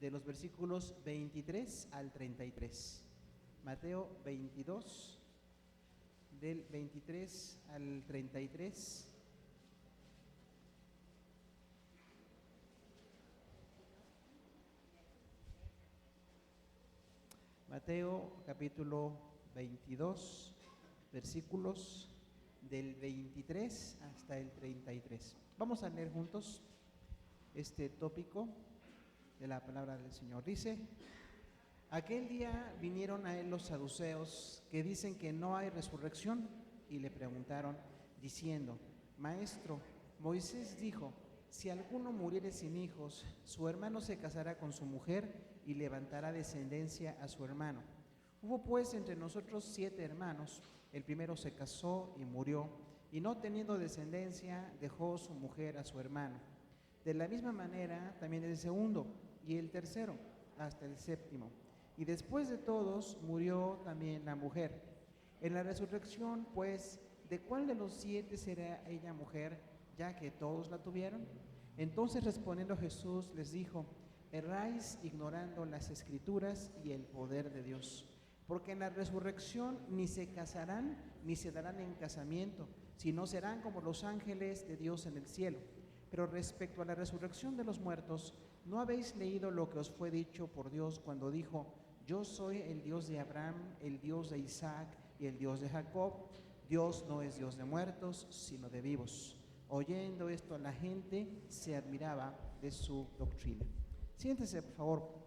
de los versículos 23 al 33. Mateo 22, del 23 al 33. Mateo capítulo 22, versículos del 23 hasta el 33. Vamos a leer juntos este tópico de la palabra del Señor. Dice: aquel día vinieron a él los saduceos, que dicen que no hay resurrección, y le preguntaron, diciendo: Maestro, Moisés dijo, si alguno muriere sin hijos, su hermano se casará con su mujer y levantará descendencia a su hermano. Hubo pues entre nosotros 7 hermanos. El primero se casó y murió, y no teniendo descendencia, dejó su mujer a su hermano. De la misma manera también el segundo, y el tercero, hasta el séptimo. Y después de todos murió también la mujer. En la resurrección, pues, ¿de cuál de los 7 será ella mujer, ya que todos la tuvieron? Entonces respondiendo Jesús les dijo: erráis ignorando las Escrituras y el poder de Dios. Porque en la resurrección ni se casarán ni se darán en casamiento, sino serán como los ángeles de Dios en el cielo. Pero respecto a la resurrección de los muertos, ¿no habéis leído lo que os fue dicho por Dios cuando dijo: yo soy el Dios de Abraham, el Dios de Isaac y el Dios de Jacob? Dios no es Dios de muertos, sino de vivos. Oyendo esto, la gente se admiraba de su doctrina. Siéntese, por favor.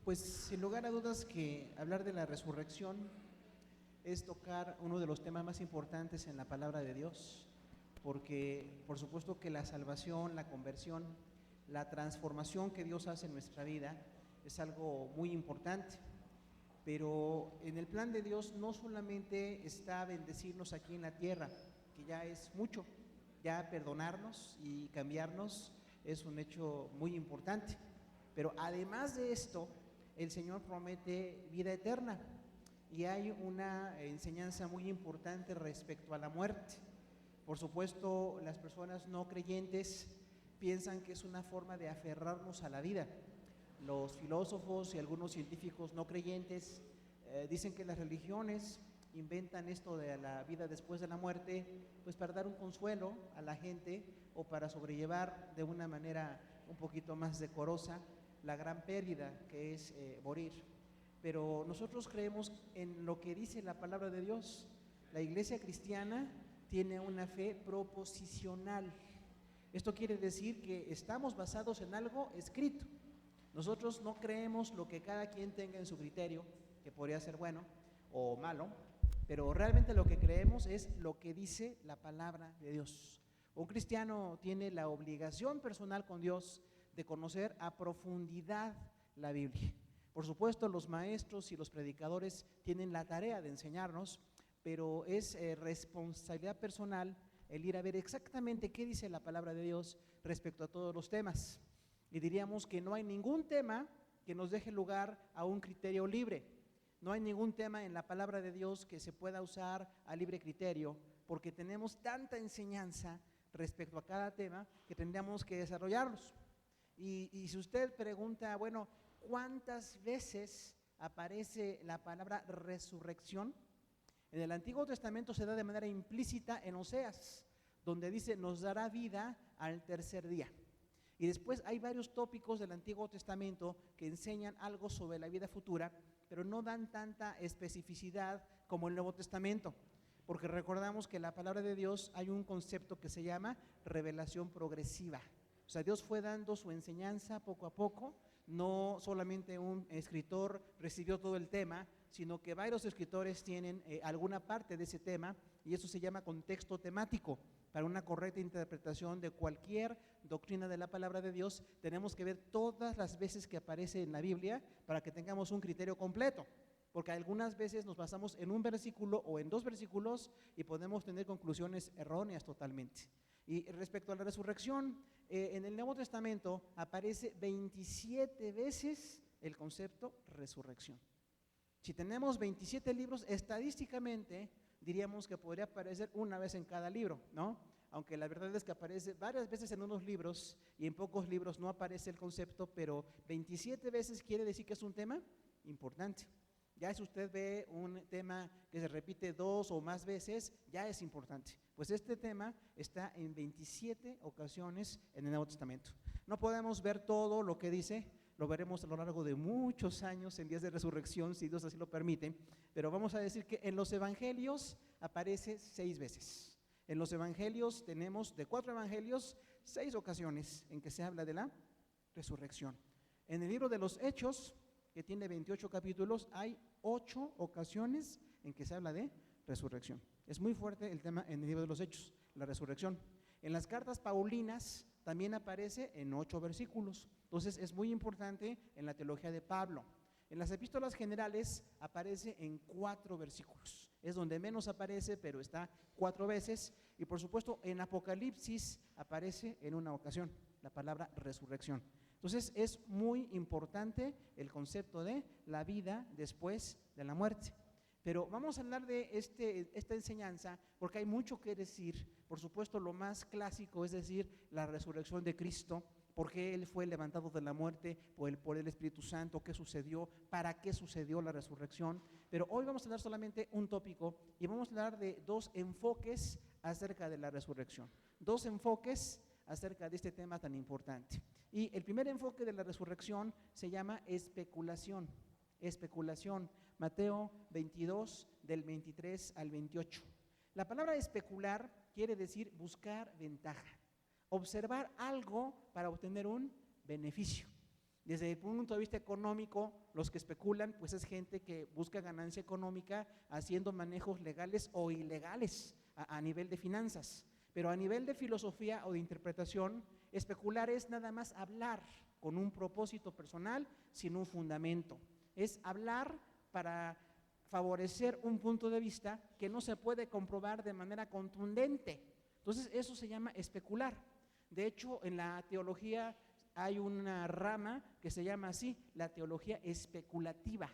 Pues sin lugar a dudas que hablar de la resurrección es tocar uno de los temas más importantes en la palabra de Dios, porque por supuesto que la salvación, la conversión, la transformación que Dios hace en nuestra vida es algo muy importante. Pero en el plan de Dios no solamente está bendecirnos aquí en la tierra, que ya es mucho, ya perdonarnos y cambiarnos es un hecho muy importante, pero además de esto, el Señor promete vida eterna, y hay una enseñanza muy importante respecto a la muerte. Por supuesto, las personas no creyentes piensan que es una forma de aferrarnos a la vida. Los filósofos y algunos científicos no creyentes dicen que las religiones inventan esto de la vida después de la muerte, pues para dar un consuelo a la gente o para sobrellevar de una manera un poquito más decorosa la gran pérdida que es morir. Pero nosotros creemos en lo que dice la palabra de Dios. La iglesia cristiana tiene una fe proposicional. Esto quiere decir que estamos basados en algo escrito. Nosotros no creemos lo que cada quien tenga en su criterio, que podría ser bueno o malo, pero realmente lo que creemos es lo que dice la palabra de Dios. Un cristiano tiene la obligación personal con Dios de conocer a profundidad la Biblia. Por supuesto, los maestros y los predicadores tienen la tarea de enseñarnos, pero es responsabilidad personal el ir a ver exactamente qué dice la palabra de Dios respecto a todos los temas. Y diríamos que no hay ningún tema que nos deje lugar a un criterio libre. No hay ningún tema en la palabra de Dios que se pueda usar a libre criterio, porque tenemos tanta enseñanza respecto a cada tema que tendríamos que desarrollarlos. Y si usted pregunta, bueno, ¿cuántas veces aparece la palabra resurrección? En el Antiguo Testamento se da de manera implícita en Oseas, donde dice: nos dará vida al tercer día. Y después hay varios tópicos del Antiguo Testamento que enseñan algo sobre la vida futura, pero no dan tanta especificidad como el Nuevo Testamento, porque recordamos que en la palabra de Dios hay un concepto que se llama revelación progresiva. O sea, Dios fue dando su enseñanza poco a poco. No solamente un escritor recibió todo el tema, sino que varios escritores tienen alguna parte de ese tema, y eso se llama contexto temático. Para una correcta interpretación de cualquier doctrina de la palabra de Dios, tenemos que ver todas las veces que aparece en la Biblia para que tengamos un criterio completo, porque algunas veces nos basamos en un versículo o en 2 versículos y podemos tener conclusiones erróneas totalmente. Y respecto a la resurrección, en el Nuevo Testamento aparece 27 veces el concepto resurrección. Si tenemos 27 libros, estadísticamente diríamos que podría aparecer una vez en cada libro, ¿no? Aunque la verdad es que aparece varias veces en unos libros y en pocos libros no aparece el concepto, pero 27 veces quiere decir que es un tema importante. Ya si usted ve un tema que se repite 2 o más veces, ya es importante. Pues este tema está en 27 ocasiones en el Nuevo Testamento. No podemos ver todo lo que dice, lo veremos a lo largo de muchos años en días de resurrección, si Dios así lo permite, pero vamos a decir que en los evangelios aparece 6 veces. En los evangelios tenemos, de 4 evangelios, 6 ocasiones en que se habla de la resurrección. En el libro de los Hechos, que tiene 28 capítulos, hay 8 ocasiones en que se habla de resurrección. Es muy fuerte el tema en el libro de los Hechos, la resurrección. En las cartas paulinas también aparece en 8 versículos. Entonces es muy importante en la teología de Pablo. En las epístolas generales aparece en 4 versículos. Es donde menos aparece, pero está 4 veces. Y por supuesto en Apocalipsis aparece en una ocasión la palabra resurrección. Entonces es muy importante el concepto de la vida después de la muerte. Pero vamos a hablar de esta enseñanza porque hay mucho que decir. Por supuesto, lo más clásico es decir la resurrección de Cristo, porque Él fue levantado de la muerte por el Espíritu Santo, qué sucedió, para qué sucedió la resurrección. Pero hoy vamos a hablar solamente un tópico y vamos a hablar de 2 enfoques acerca de la resurrección. 2 enfoques acerca de este tema tan importante. Y el primer enfoque de la resurrección se llama especulación. Especulación, Mateo 22, del 23 al 28. La palabra especular quiere decir buscar ventaja, observar algo para obtener un beneficio. Desde el punto de vista económico, los que especulan, pues es gente que busca ganancia económica haciendo manejos legales o ilegales a nivel de finanzas. Pero a nivel de filosofía o de interpretación, especular es nada más hablar con un propósito personal sin un fundamento. Es hablar para favorecer un punto de vista que no se puede comprobar de manera contundente. Entonces eso se llama especular. De hecho, en la teología hay una rama que se llama así, la teología especulativa.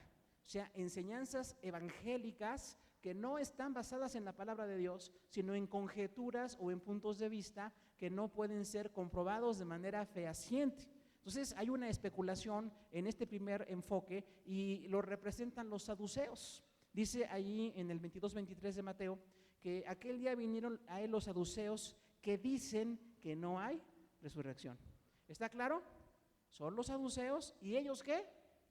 O sea, enseñanzas evangélicas que no están basadas en la palabra de Dios, sino en conjeturas o en puntos de vista que no pueden ser comprobados de manera fehaciente. Entonces hay una especulación en este primer enfoque y lo representan los saduceos. Dice allí en el 22-23 de Mateo que aquel día vinieron a él los saduceos que dicen que no hay resurrección. ¿Está claro? Son los saduceos y ellos ¿qué?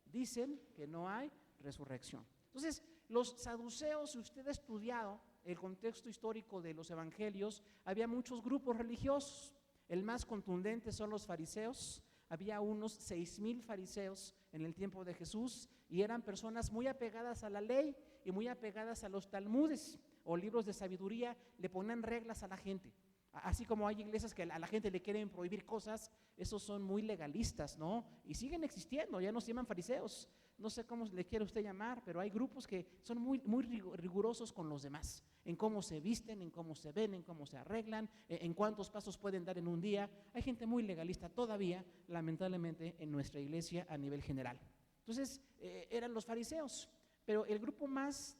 Dicen que no hay resurrección. Entonces los saduceos, si usted ha estudiado el contexto histórico de los evangelios, había muchos grupos religiosos. El más contundente son los fariseos. Había unos 6,000 fariseos en el tiempo de Jesús y eran personas muy apegadas a la ley y muy apegadas a los talmudes o libros de sabiduría. Le ponían reglas a la gente. Así como hay iglesias que a la gente le quieren prohibir cosas, esos son muy legalistas, ¿no? Y siguen existiendo, ya no se llaman fariseos. No sé cómo le quiere usted llamar, pero hay grupos que son muy rigurosos con los demás, en cómo se visten, en cómo se ven, en cómo se arreglan, en cuántos pasos pueden dar en un día. Hay gente muy legalista todavía, lamentablemente, en nuestra iglesia a nivel general. Entonces, eran los fariseos, pero el grupo más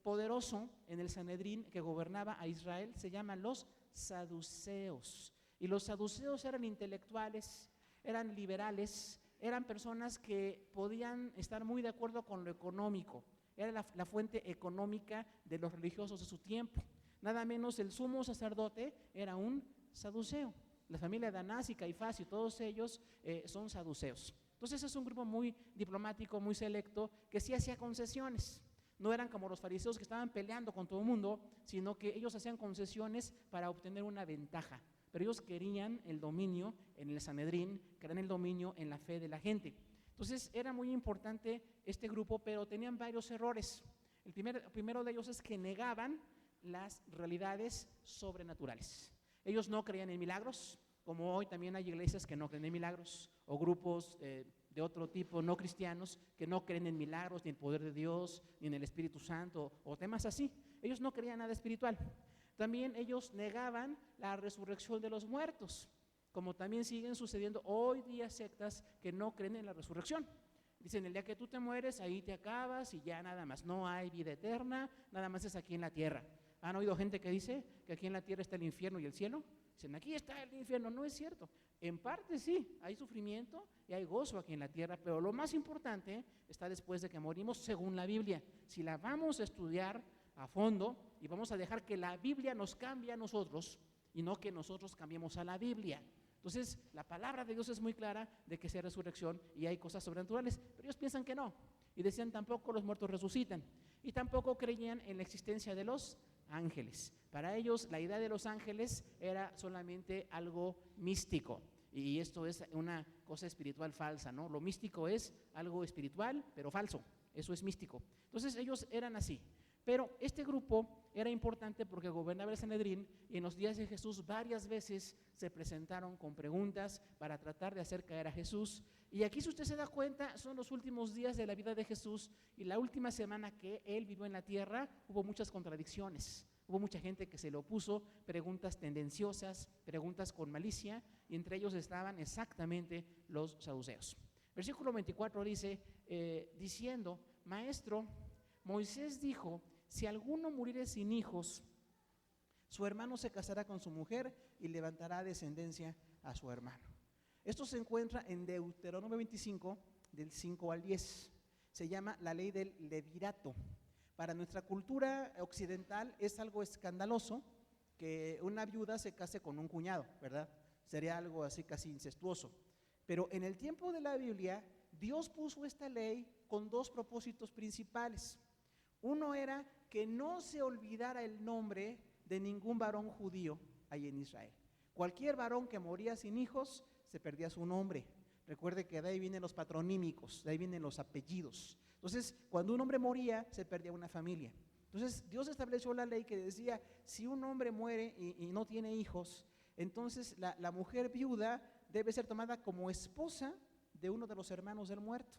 poderoso en el Sanedrín que gobernaba a Israel se llaman los saduceos. Y los saduceos eran intelectuales, eran liberales, eran personas que podían estar muy de acuerdo con lo económico. Era la fuente económica de los religiosos de su tiempo. Nada menos el sumo sacerdote era un saduceo. La familia de Anás y Caifás y todos ellos son saduceos. Entonces es un grupo muy diplomático, muy selecto, que sí hacía concesiones. No eran como los fariseos que estaban peleando con todo el mundo, sino que ellos hacían concesiones para obtener una ventaja. Pero ellos querían el dominio en el Sanedrín, querían el dominio en la fe de la gente. Entonces era muy importante este grupo, pero tenían varios errores. El primero de ellos es que negaban las realidades sobrenaturales. Ellos no creían en milagros, como hoy también hay iglesias que no creen en milagros, o grupos de otro tipo no cristianos que no creen en milagros, ni en el poder de Dios, ni en el Espíritu Santo, o temas así. Ellos no creían nada espiritual. También ellos negaban la resurrección de los muertos, como también siguen sucediendo hoy día sectas que no creen en la resurrección. Dicen, el día que tú te mueres, ahí te acabas y ya nada más. No hay vida eterna, nada más es aquí en la tierra. ¿Han oído gente que dice que aquí en la tierra está el infierno y el cielo? Dicen, aquí está el infierno. No es cierto. En parte sí, hay sufrimiento y hay gozo aquí en la tierra, pero lo más importante está después de que morimos según la Biblia. Si la vamos a estudiar a fondo y vamos a dejar que la Biblia nos cambie a nosotros y no que nosotros cambiemos a la Biblia. Entonces, la palabra de Dios es muy clara de que sea resurrección y hay cosas sobrenaturales, pero ellos piensan que no. Y decían, tampoco los muertos resucitan. Y tampoco creían en la existencia de los ángeles. Para ellos, la idea de los ángeles era solamente algo místico. Y esto es una cosa espiritual falsa, ¿no? Lo místico es algo espiritual, pero falso. Eso es místico. Entonces, ellos eran así. Pero este grupo era importante porque gobernaba el Sanedrín y en los días de Jesús varias veces se presentaron con preguntas para tratar de hacer caer a Jesús. Y aquí, si usted se da cuenta, son los últimos días de la vida de Jesús y la última semana que él vivió en la tierra hubo muchas contradicciones. Hubo mucha gente que se le opuso, preguntas tendenciosas, preguntas con malicia, y entre ellos estaban exactamente los saduceos. Versículo 24 dice, diciendo, Maestro, Moisés dijo, si alguno muriere sin hijos, su hermano se casará con su mujer y levantará descendencia a su hermano. Esto se encuentra en Deuteronomio 25, del 5 al 10. Se llama la ley del levirato. Para nuestra cultura occidental es algo escandaloso que una viuda se case con un cuñado, ¿verdad? Sería algo así casi incestuoso. Pero en el tiempo de la Biblia, Dios puso esta ley con dos propósitos principales. Uno era que no se olvidara el nombre de ningún varón judío ahí en Israel. Cualquier varón que moría sin hijos, se perdía su nombre. Recuerde que de ahí vienen los patronímicos, de ahí vienen los apellidos. Entonces, cuando un hombre moría, se perdía una familia. Entonces, Dios estableció la ley que decía, si un hombre muere y no tiene hijos, entonces la mujer viuda debe ser tomada como esposa de uno de los hermanos del muerto.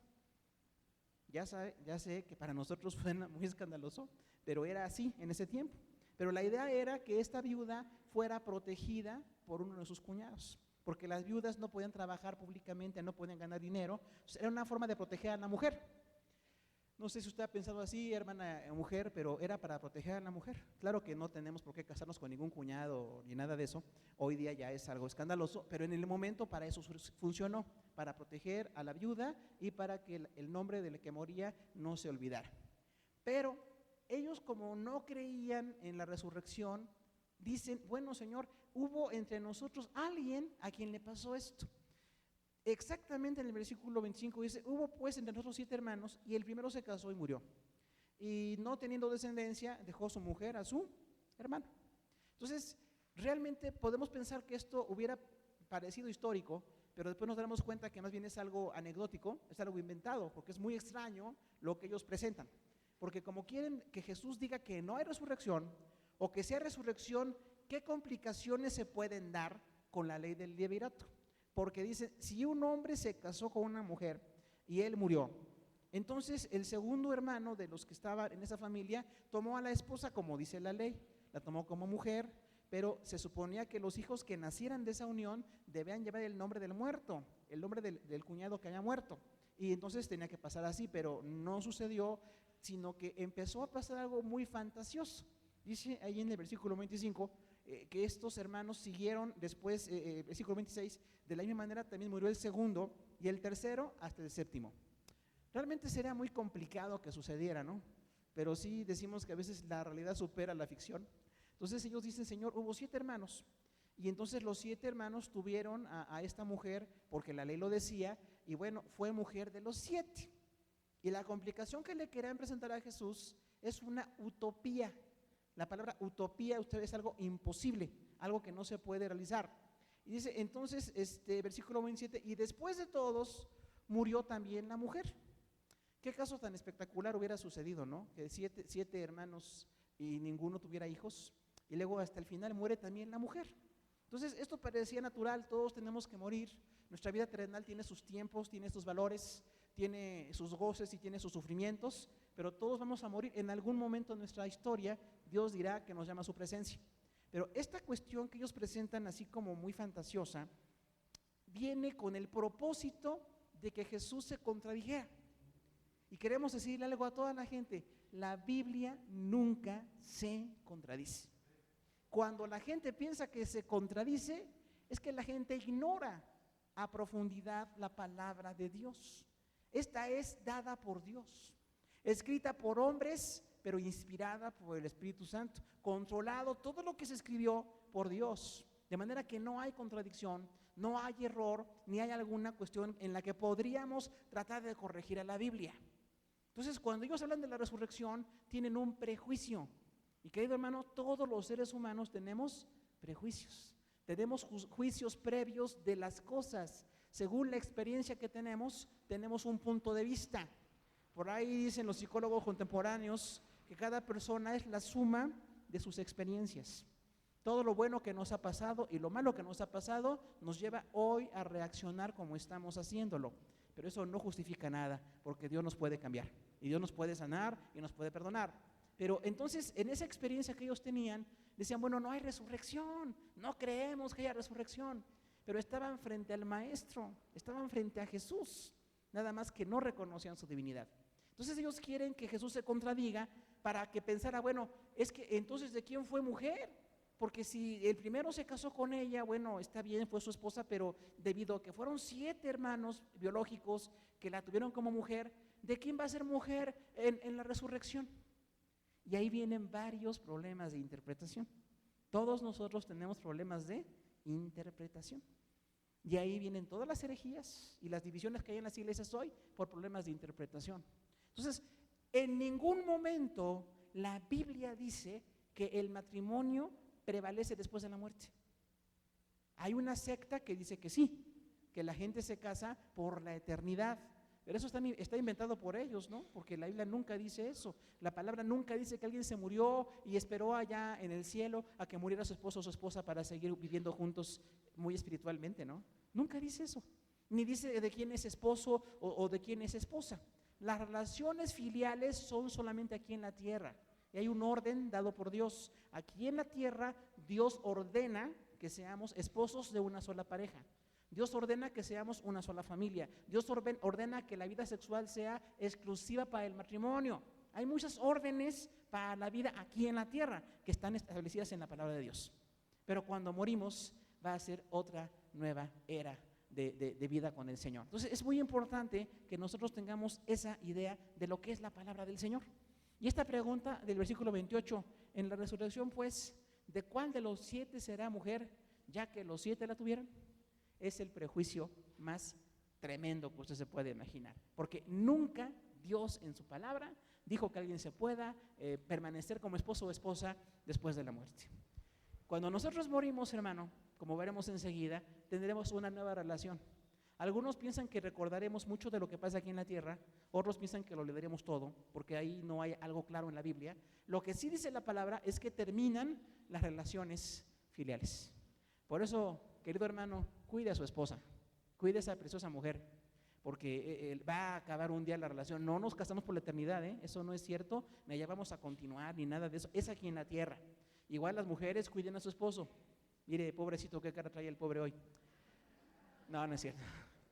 Ya sé que para nosotros suena muy escandaloso, pero era así en ese tiempo. Pero la idea era que esta viuda fuera protegida por uno de sus cuñados, porque las viudas no podían trabajar públicamente, no podían ganar dinero. Entonces, era una forma de proteger a la mujer. No sé si usted ha pensado así, hermana mujer, pero era para proteger a la mujer. Claro que no tenemos por qué casarnos con ningún cuñado ni nada de eso. Hoy día ya es algo escandaloso, pero en el momento para eso funcionó, para proteger a la viuda y para que el nombre del que moría no se olvidara. Pero ellos, como no creían en la resurrección, dicen, bueno, Señor, hubo entre nosotros alguien a quien le pasó esto. Exactamente en el versículo 25 dice, hubo pues entre nosotros 7 hermanos y el primero se casó y murió. Y no teniendo descendencia, dejó su mujer a su hermano. Entonces, realmente podemos pensar que esto hubiera parecido histórico, pero después nos daremos cuenta que más bien es algo anecdótico, es algo inventado, porque es muy extraño lo que ellos presentan. Porque como quieren que Jesús diga que no hay resurrección, o que sea resurrección, ¿qué complicaciones se pueden dar con la ley del levirato? Porque dice, si un hombre se casó con una mujer y él murió, entonces el segundo hermano de los que estaban en esa familia tomó a la esposa como dice la ley, la tomó como mujer, pero se suponía que los hijos que nacieran de esa unión debían llevar el nombre del muerto, el nombre del cuñado que haya muerto. Y entonces tenía que pasar así, pero no sucedió, sino que empezó a pasar algo muy fantasioso. Dice ahí en el versículo 25, que estos hermanos siguieron después, versículo 26, de la misma manera también murió el segundo y el tercero hasta el séptimo. Realmente sería muy complicado que sucediera, ¿no? Pero sí decimos que a veces la realidad supera la ficción. Entonces ellos dicen, Señor, hubo 7 hermanos y entonces los 7 hermanos tuvieron a esta mujer porque la ley lo decía y bueno, fue mujer de los 7. Y la complicación que le querían presentar a Jesús es una utopía. La palabra utopía, ustedes, es algo imposible, algo que no se puede realizar. Y dice, entonces, versículo 27, y después de todos, murió también la mujer. ¿Qué caso tan espectacular hubiera sucedido, no? Que 7 hermanos y ninguno tuviera hijos, y luego hasta el final muere también la mujer. Entonces, esto parecía natural, todos tenemos que morir. Nuestra vida terrenal tiene sus tiempos, tiene sus valores, tiene sus goces y tiene sus sufrimientos, pero todos vamos a morir en algún momento de nuestra historia. Dios dirá que nos llama a su presencia. Pero esta cuestión que ellos presentan así como muy fantasiosa, viene con el propósito de que Jesús se contradijera. Y queremos decirle algo a toda la gente: la Biblia nunca se contradice. Cuando la gente piensa que se contradice, es que la gente ignora a profundidad la palabra de Dios. Esta es dada por Dios, escrita por hombres, pero inspirada por el Espíritu Santo, controlado todo lo que se escribió por Dios, de manera que no hay contradicción, no hay error, ni hay alguna cuestión en la que podríamos tratar de corregir a la Biblia. Entonces, cuando ellos hablan de la resurrección, tienen un prejuicio. Y querido hermano, todos los seres humanos tenemos prejuicios, tenemos juicios previos de las cosas. Según la experiencia que tenemos un punto de vista. Por ahí dicen los psicólogos contemporáneos que cada persona es la suma de sus experiencias. Todo lo bueno que nos ha pasado y lo malo que nos ha pasado nos lleva hoy a reaccionar como estamos haciéndolo. Pero eso no justifica nada, porque Dios nos puede cambiar y Dios nos puede sanar y nos puede perdonar. Pero entonces, en esa experiencia que ellos tenían, decían, bueno, no hay resurrección, no creemos que haya resurrección. Pero estaban frente al Maestro, estaban frente a Jesús, nada más que no reconocían su divinidad. Entonces ellos quieren que Jesús se contradiga para que pensara, bueno, es que entonces ¿de quién fue mujer? Porque si el primero se casó con ella, bueno, está bien, fue su esposa, pero debido a que fueron 7 hermanos biológicos que la tuvieron como mujer, ¿de quién va a ser mujer en la resurrección? Y ahí vienen varios problemas de interpretación. Todos nosotros tenemos problemas de interpretación. Y ahí vienen todas las herejías y las divisiones que hay en las iglesias hoy por problemas de interpretación. Entonces, en ningún momento la Biblia dice que el matrimonio prevalece después de la muerte. Hay una secta que dice que sí, que la gente se casa por la eternidad. Pero eso está inventado por ellos, ¿no? Porque la Biblia nunca dice eso. La palabra nunca dice que alguien se murió y esperó allá en el cielo a que muriera su esposo o su esposa para seguir viviendo juntos muy espiritualmente, ¿no? Nunca dice eso. Ni dice de quién es esposo o de quién es esposa. Las relaciones filiales son solamente aquí en la tierra. Y hay un orden dado por Dios. Aquí en la tierra, Dios ordena que seamos esposos de una sola pareja. Dios ordena que seamos una sola familia. Dios ordena que la vida sexual sea exclusiva para el matrimonio. Hay muchas órdenes para la vida aquí en la tierra que están establecidas en la palabra de Dios. Pero cuando morimos va a ser otra nueva era de vida con el Señor. Entonces es muy importante que nosotros tengamos esa idea de lo que es la palabra del Señor. Y esta pregunta del versículo 28, en la resurrección pues, ¿de cuál de los 7 será mujer, ya que los 7 la tuvieron? Es el prejuicio más tremendo que usted se puede imaginar, porque nunca Dios en su palabra dijo que alguien se pueda permanecer como esposo o esposa después de la muerte. Cuando nosotros morimos, hermano, como veremos enseguida, tendremos una nueva relación. Algunos piensan que recordaremos mucho de lo que pasa aquí en la tierra, otros piensan que lo olvidaremos todo, porque ahí no hay algo claro en la Biblia. Lo que sí dice la palabra es que terminan las relaciones filiales. Por eso, querido hermano, cuide a su esposa, cuide a esa preciosa mujer, porque va a acabar un día la relación. No nos casamos por la eternidad, eso no es cierto, ni allá vamos a continuar, ni nada de eso, es aquí en la tierra. Igual las mujeres cuiden a su esposo. Mire, pobrecito, qué cara trae el pobre hoy. No, no es cierto.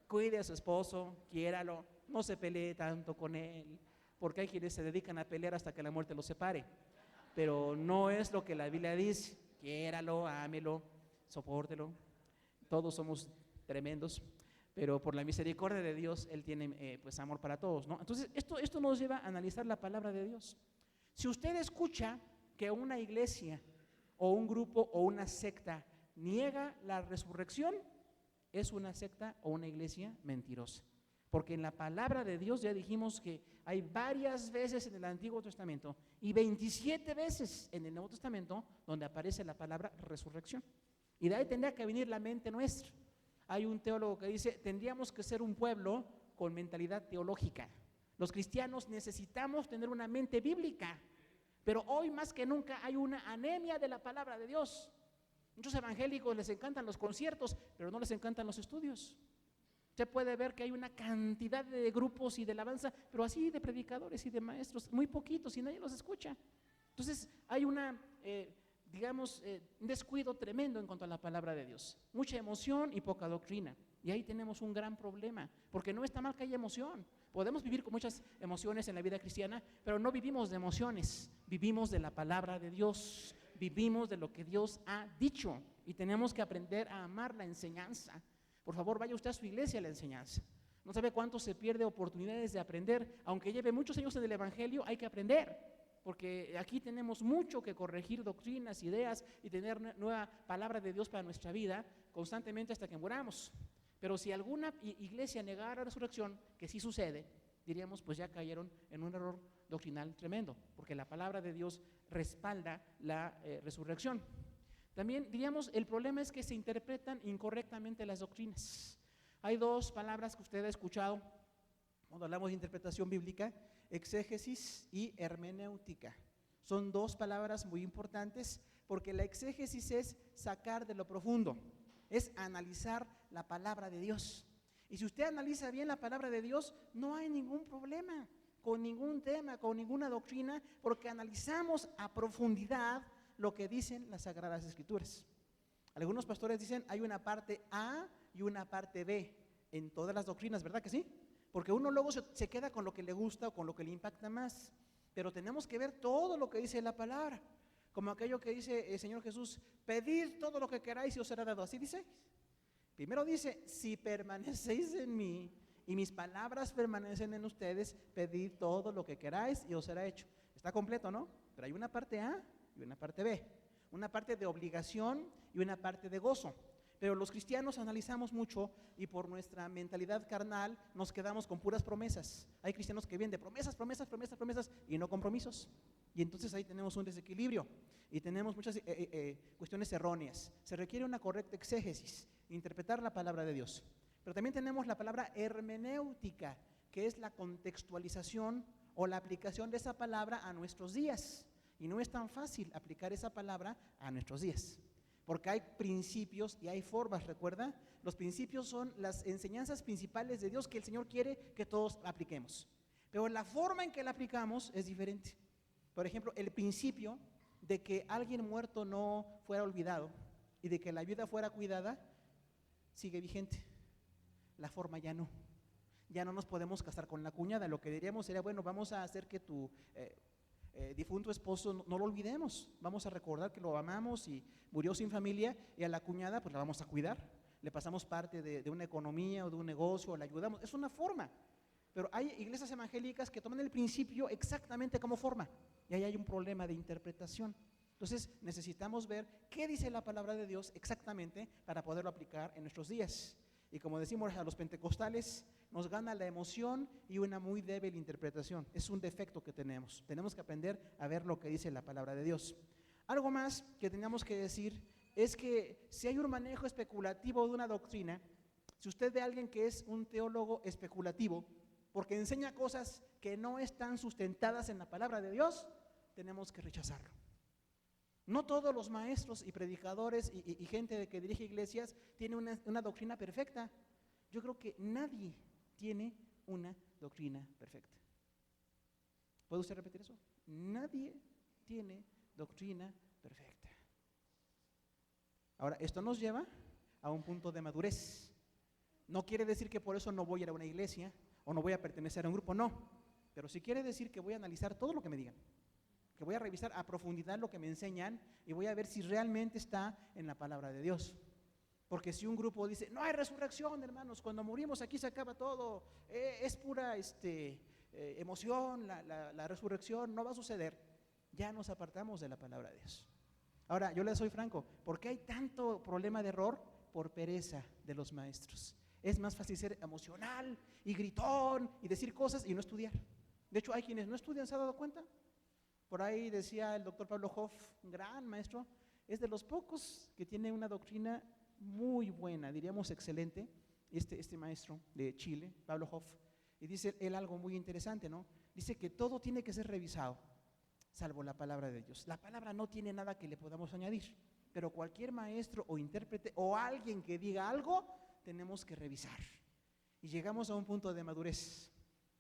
Cuide a su esposo, quiéralo, no se pelee tanto con él, porque hay quienes se dedican a pelear hasta que la muerte los separe. Pero no es lo que la Biblia dice. Quiéralo, ámelo, sopórtelo. Todos somos tremendos, pero por la misericordia de Dios, Él tiene pues amor para todos, ¿no? Entonces, esto nos lleva a analizar la palabra de Dios. Si usted escucha que una iglesia o un grupo o una secta niega la resurrección, es una secta o una iglesia mentirosa. Porque en la palabra de Dios ya dijimos que hay varias veces en el Antiguo Testamento y 27 veces en el Nuevo Testamento donde aparece la palabra resurrección. Y de ahí tendría que venir la mente nuestra. Hay un teólogo que dice, tendríamos que ser un pueblo con mentalidad teológica. Los cristianos necesitamos tener una mente bíblica, pero hoy más que nunca hay una anemia de la palabra de Dios. Muchos evangélicos les encantan los conciertos, pero no les encantan los estudios. Usted puede ver que hay una cantidad de grupos y de alabanza, pero así de predicadores y de maestros, muy poquitos y nadie los escucha. Entonces hay un descuido tremendo en cuanto a la palabra de Dios. Mucha emoción y poca doctrina. Y ahí tenemos un gran problema, porque no está mal que haya emoción, Podemos vivir con muchas emociones en la vida cristiana, pero no vivimos de emociones, vivimos de la palabra de Dios, vivimos de lo que Dios ha dicho y tenemos que aprender a amar la enseñanza. Por favor, vaya usted a su iglesia a la enseñanza. No sabe cuánto se pierde oportunidades de aprender, aunque lleve muchos años en el Evangelio, hay que aprender, porque aquí tenemos mucho que corregir, doctrinas, ideas y tener nueva palabra de Dios para nuestra vida constantemente hasta que muramos. Pero si alguna iglesia negara la resurrección, que sí sucede, diríamos pues ya cayeron en un error doctrinal tremendo, porque la palabra de Dios respalda la resurrección. También diríamos, el problema es que se interpretan incorrectamente las doctrinas. Hay dos palabras que usted ha escuchado cuando hablamos de interpretación bíblica: exégesis y hermenéutica. Son dos palabras muy importantes porque la exégesis es sacar de lo profundo, es analizar la palabra de Dios. Y si usted analiza bien la palabra de Dios, no hay ningún problema con ningún tema, con ninguna doctrina, porque analizamos a profundidad lo que dicen las Sagradas Escrituras. Algunos pastores dicen hay una parte A y una parte B en todas las doctrinas, ¿verdad que sí? Porque uno luego se queda con lo que le gusta o con lo que le impacta más, pero tenemos que ver todo lo que dice la palabra, como aquello que dice el Señor Jesús: pedid todo lo que queráis y os será dado. Así dice. Primero dice: si permanecéis en mí y mis palabras permanecen en ustedes, pedid todo lo que queráis y os será hecho. Está completo, ¿no? Pero hay una parte A y una parte B, una parte de obligación y una parte de gozo. Pero los cristianos analizamos mucho y por nuestra mentalidad carnal nos quedamos con puras promesas. Hay cristianos que vienen de promesas, promesas, promesas, promesas y no compromisos. Y entonces ahí tenemos un desequilibrio y tenemos muchas cuestiones erróneas. Se requiere una correcta exégesis, interpretar la palabra de Dios. Pero también tenemos la palabra hermenéutica, que es la contextualización o la aplicación de esa palabra a nuestros días. Y no es tan fácil aplicar esa palabra a nuestros días, porque hay principios y hay formas, ¿recuerda? Los principios son las enseñanzas principales de Dios que el Señor quiere que todos apliquemos. Pero la forma en que la aplicamos es diferente. Por ejemplo, el principio de que alguien muerto no fuera olvidado y de que la viuda fuera cuidada sigue vigente. La forma ya no. Ya no nos podemos casar con la cuñada. Lo que diríamos sería, bueno, vamos a hacer que tu difunto esposo no lo olvidemos. Vamos a recordar que lo amamos y murió sin familia, y a la cuñada pues la vamos a cuidar. Le pasamos parte de una economía o de un negocio, o la ayudamos. Es una forma. Pero hay iglesias evangélicas que toman el principio exactamente como forma, y ahí hay un problema de interpretación. Entonces necesitamos ver qué dice la palabra de Dios exactamente para poderlo aplicar en nuestros días. Y como decimos a los pentecostales, nos gana la emoción y una muy débil interpretación. Es un defecto que tenemos. Tenemos que aprender a ver lo que dice la palabra de Dios. Algo más que tenemos que decir es que si hay un manejo especulativo de una doctrina, si usted ve a alguien que es un teólogo especulativo, porque enseña cosas que no están sustentadas en la palabra de Dios, tenemos que rechazarlo. No todos los maestros y predicadores y gente que dirige iglesias tiene una doctrina perfecta. Yo creo que nadie tiene una doctrina perfecta. ¿Puede usted repetir eso? Nadie tiene doctrina perfecta. Ahora, esto nos lleva a un punto de madurez. No quiere decir que por eso no voy a ir a una iglesia o no voy a pertenecer a un grupo, no. Pero sí quiere decir que voy a analizar todo lo que me digan, que voy a revisar a profundidad lo que me enseñan y voy a ver si realmente está en la palabra de Dios. Porque si un grupo dice, no hay resurrección, hermanos, cuando morimos aquí se acaba todo, es pura emoción, la resurrección no va a suceder, ya nos apartamos de la palabra de Dios. Ahora, yo les soy franco, ¿por qué hay tanto problema de error? Por pereza de los maestros. Es más fácil ser emocional y gritón y decir cosas y no estudiar. De hecho, hay quienes no estudian, ¿se ha dado cuenta? Por ahí decía el doctor Pablo Hoff, un gran maestro, es de los pocos que tiene una doctrina muy buena, diríamos excelente, este maestro de Chile, Pablo Hoff, y dice él algo muy interesante, ¿no? Dice que todo tiene que ser revisado, salvo la palabra de Dios. La palabra no tiene nada que le podamos añadir, pero cualquier maestro o intérprete o alguien que diga algo, tenemos que revisar. Y llegamos a un punto de madurez.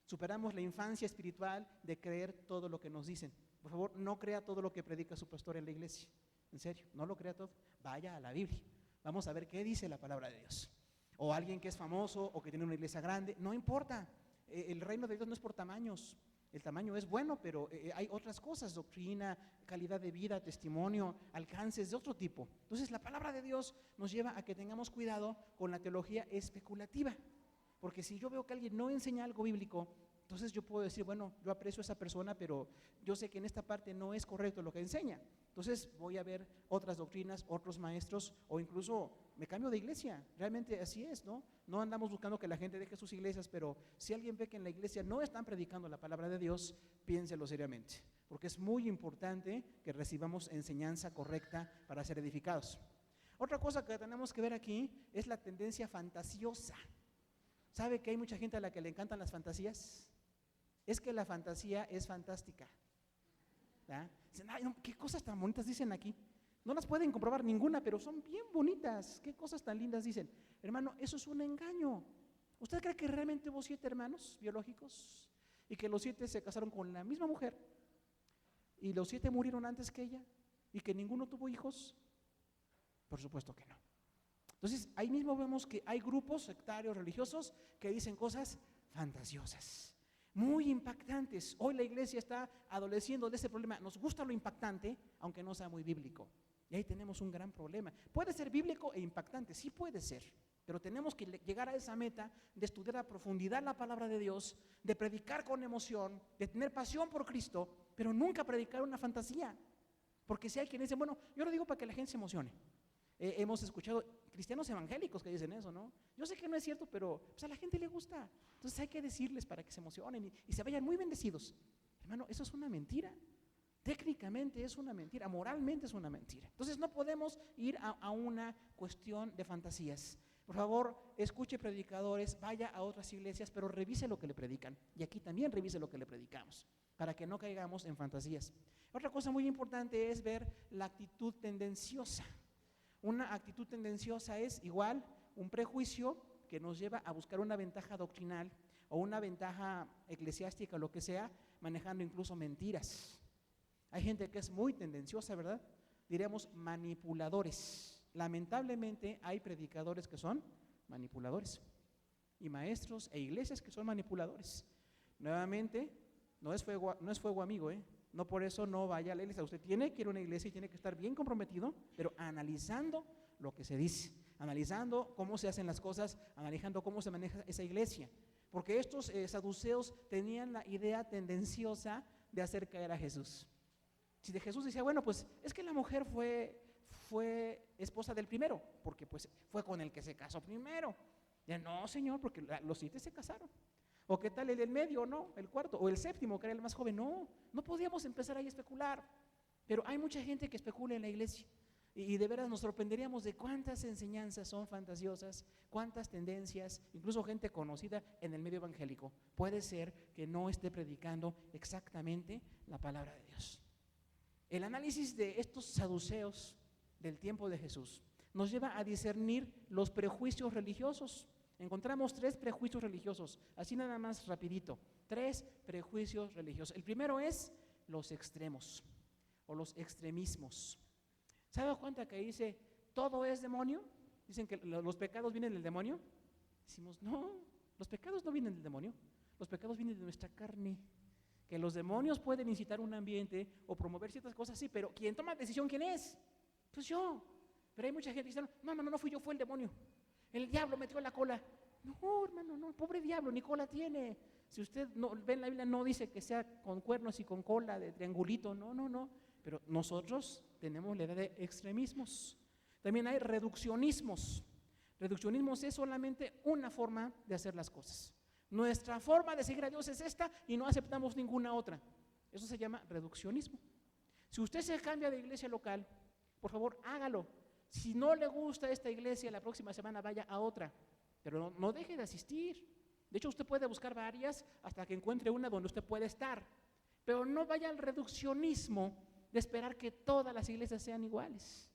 Superamos la infancia espiritual de creer todo lo que nos dicen. Por favor, no crea todo lo que predica su pastor en la iglesia. En serio, no lo crea todo. Vaya a la Biblia. Vamos a ver qué dice la palabra de Dios. O alguien que es famoso o que tiene una iglesia grande, no importa. El reino de Dios no es por tamaños. El tamaño es bueno, pero hay otras cosas, doctrina, calidad de vida, testimonio, alcances de otro tipo. Entonces la palabra de Dios nos lleva a que tengamos cuidado con la teología especulativa, porque si yo veo que alguien no enseña algo bíblico, entonces yo puedo decir, bueno, yo aprecio a esa persona, pero yo sé que en esta parte no es correcto lo que enseña. Entonces voy a ver otras doctrinas, otros maestros, o incluso me cambio de iglesia. Realmente así es, ¿no? No andamos buscando que la gente deje sus iglesias, pero si alguien ve que en la iglesia no están predicando la palabra de Dios, piénselo seriamente, porque es muy importante que recibamos enseñanza correcta para ser edificados. Otra cosa que tenemos que ver aquí es la tendencia fantasiosa. ¿Sabe que hay mucha gente a la que le encantan las fantasías? Es que la fantasía es fantástica. Dicen, ay, no, qué cosas tan bonitas dicen aquí. No las pueden comprobar ninguna, pero son bien bonitas. Qué cosas tan lindas dicen. Hermano, eso es un engaño. ¿Usted cree que realmente hubo 7 hermanos biológicos y que los 7 se casaron con la misma mujer y los 7 murieron antes que ella y que ninguno tuvo hijos? Por supuesto que no. Entonces, ahí mismo vemos que hay grupos sectarios religiosos que dicen cosas fantasiosas, muy impactantes. Hoy la iglesia está adoleciendo de ese problema. Nos gusta lo impactante, aunque no sea muy bíblico. Y ahí tenemos un gran problema. Puede ser bíblico e impactante, sí puede ser, pero tenemos que llegar a esa meta de estudiar a profundidad la palabra de Dios, de predicar con emoción, de tener pasión por Cristo, pero nunca predicar una fantasía. Porque si hay quienes dicen, bueno, yo lo digo para que la gente se emocione. Hemos escuchado cristianos evangélicos que dicen eso, ¿no? Yo sé que no es cierto, pero pues, a la gente le gusta. Entonces hay que decirles para que se emocionen y se vayan muy bendecidos. Hermano, eso es una mentira. Técnicamente es una mentira, moralmente es una mentira. Entonces no podemos ir a una cuestión de fantasías. Por favor, escuche predicadores, vaya a otras iglesias, pero revise lo que le predican. Y aquí también revise lo que le predicamos, para que no caigamos en fantasías. Otra cosa muy importante es ver la actitud tendenciosa. Una actitud tendenciosa es igual un prejuicio que nos lleva a buscar una ventaja doctrinal o una ventaja eclesiástica o lo que sea, manejando incluso mentiras. Hay gente que es muy tendenciosa, ¿verdad? Diríamos manipuladores. Lamentablemente hay predicadores que son manipuladores y maestros e iglesias que son manipuladores. Nuevamente, no es fuego amigo, ¿eh? No por eso no vaya a la iglesia. Usted tiene que ir a una iglesia y tiene que estar bien comprometido, pero analizando lo que se dice, analizando cómo se hacen las cosas, analizando cómo se maneja esa iglesia. Porque estos saduceos tenían la idea tendenciosa de hacer caer a Jesús. Si de Jesús decía, bueno, pues es que la mujer fue esposa del primero, porque pues fue con el que se casó primero. Ya no, Señor, porque los 7 se casaron. ¿O qué tal el del medio, no? El cuarto, o el séptimo, que era el más joven. No podíamos empezar ahí a especular. Pero hay mucha gente que especula en la iglesia. Y de veras nos sorprenderíamos de cuántas enseñanzas son fantasiosas, cuántas tendencias, incluso gente conocida en el medio evangélico. Puede ser que no esté predicando exactamente la palabra de Dios. El análisis de estos saduceos del tiempo de Jesús nos lleva a discernir los prejuicios religiosos. Encontramos 3 prejuicios religiosos, así nada más rapidito, 3 prejuicios religiosos. El primero es los extremos o los extremismos. ¿Se ha dado cuenta que dice, todo es demonio? Dicen que los pecados vienen del demonio. Decimos, no, los pecados no vienen del demonio, los pecados vienen de nuestra carne. Que los demonios pueden incitar un ambiente o promover ciertas cosas, sí, pero quien toma decisión, ¿quién es? Pues yo. Pero hay mucha gente que dice, no fui yo, fue el demonio. El diablo metió la cola. No, hermano, no, pobre diablo, ni cola tiene. Si usted no ve en la Biblia, no dice que sea con cuernos y con cola de triangulito, no. Pero nosotros tenemos la idea de extremismos. También hay reduccionismos. Reduccionismos es solamente una forma de hacer las cosas. Nuestra forma de seguir a Dios es esta y no aceptamos ninguna otra. Eso se llama reduccionismo. Si usted se cambia de iglesia local, por favor, hágalo. Si no le gusta esta iglesia, la próxima semana vaya a otra, pero no deje de asistir. De hecho, usted puede buscar varias hasta que encuentre una donde usted puede estar, pero no vaya al reduccionismo de esperar que todas las iglesias sean iguales,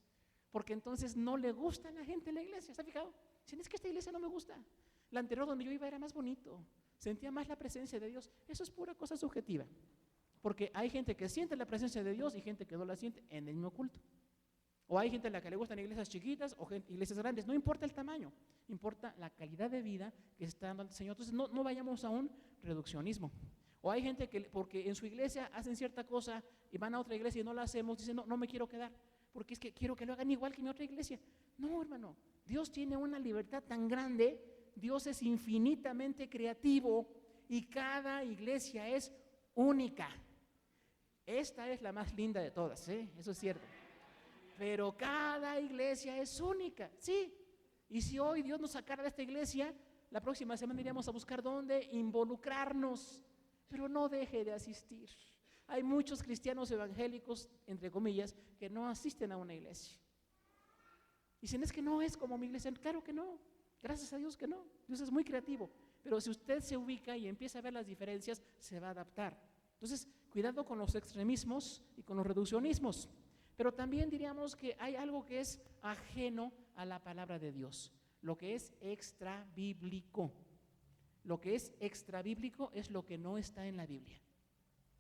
porque entonces no le gusta a la gente en la iglesia. ¿Está fijado? Si es que esta iglesia no me gusta, la anterior donde yo iba era más bonito, sentía más la presencia de Dios. Eso es pura cosa subjetiva, porque hay gente que siente la presencia de Dios y gente que no la siente en el mismo culto. O hay gente a la que le gustan iglesias chiquitas o iglesias grandes. No importa el tamaño, importa la calidad de vida que está dando el Señor. Entonces no vayamos a un reduccionismo. O hay gente que porque en su iglesia hacen cierta cosa y van a otra iglesia y no la hacemos, dicen, no me quiero quedar, porque es que quiero que lo hagan igual que mi otra iglesia. No, hermano, Dios tiene una libertad tan grande, Dios es infinitamente creativo y cada iglesia es única. Esta es la más linda de todas, eso es cierto. Pero cada iglesia es única, sí. Y si hoy Dios nos sacara de esta iglesia, la próxima semana iríamos a buscar dónde involucrarnos, pero no deje de asistir. Hay muchos cristianos evangélicos, entre comillas, que no asisten a una iglesia. Dicen, es que no es como mi iglesia. Claro que no, gracias a Dios que no. Dios es muy creativo, pero si usted se ubica y empieza a ver las diferencias, se va a adaptar. Entonces, cuidado con los extremismos y con los reduccionismos. Pero también diríamos que hay algo que es ajeno a la palabra de Dios, lo que es extrabíblico. Lo que es extrabíblico es lo que no está en la Biblia.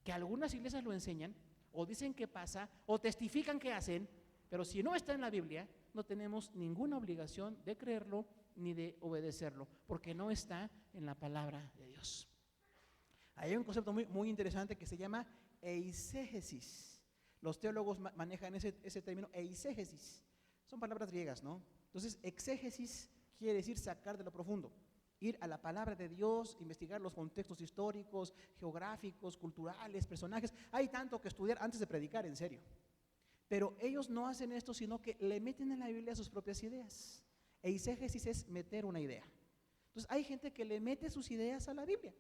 Que algunas iglesias lo enseñan, o dicen que pasa, o testifican que hacen, pero si no está en la Biblia, no tenemos ninguna obligación de creerlo ni de obedecerlo, porque no está en la palabra de Dios. Hay un concepto muy interesante que se llama eisegesis. Los teólogos manejan ese término, eisegesis. Son palabras griegas, ¿no? Entonces, exégesis quiere decir sacar de lo profundo, ir a la palabra de Dios, investigar los contextos históricos, geográficos, culturales, personajes. Hay tanto que estudiar antes de predicar, en serio. Pero ellos no hacen esto, sino que le meten en la Biblia sus propias ideas. Eisegesis es meter una idea. Entonces, hay gente que le mete sus ideas a la Biblia.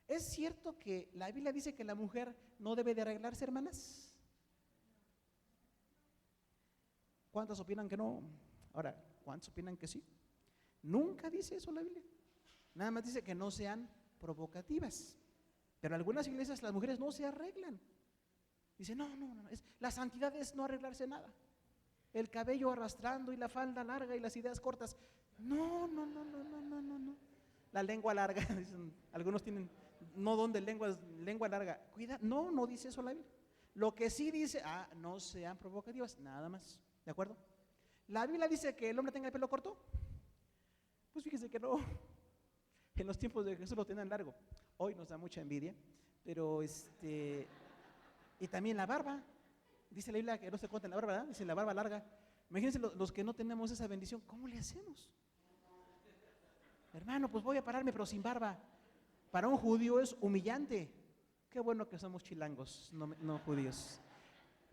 ¿Es cierto que la Biblia dice que la mujer no debe de arreglarse, hermanas? ¿Cuántas opinan que no? Ahora, ¿cuántos opinan que sí? Nunca dice eso la Biblia. Nada más dice que no sean provocativas. Pero en algunas iglesias las mujeres no se arreglan. Dice, no, la santidad es no arreglarse nada. El cabello arrastrando y la falda larga y las ideas cortas. No. La lengua larga, dicen, algunos tienen no don de lengua larga. Cuida, no dice eso la Biblia. Lo que sí dice, no sean provocativas, nada más. ¿De acuerdo? ¿La Biblia dice que el hombre tenga el pelo corto? Pues fíjese que no. En los tiempos de Jesús lo tenían largo. Hoy nos da mucha envidia, pero y también la barba. Dice la Biblia que no se corten la barba, ¿verdad? Dice la barba larga. Imagínense los que no tenemos esa bendición, ¿cómo le hacemos? Hermano, pues voy a pararme, pero sin barba. Para un judío es humillante. Qué bueno que somos chilangos, no judíos.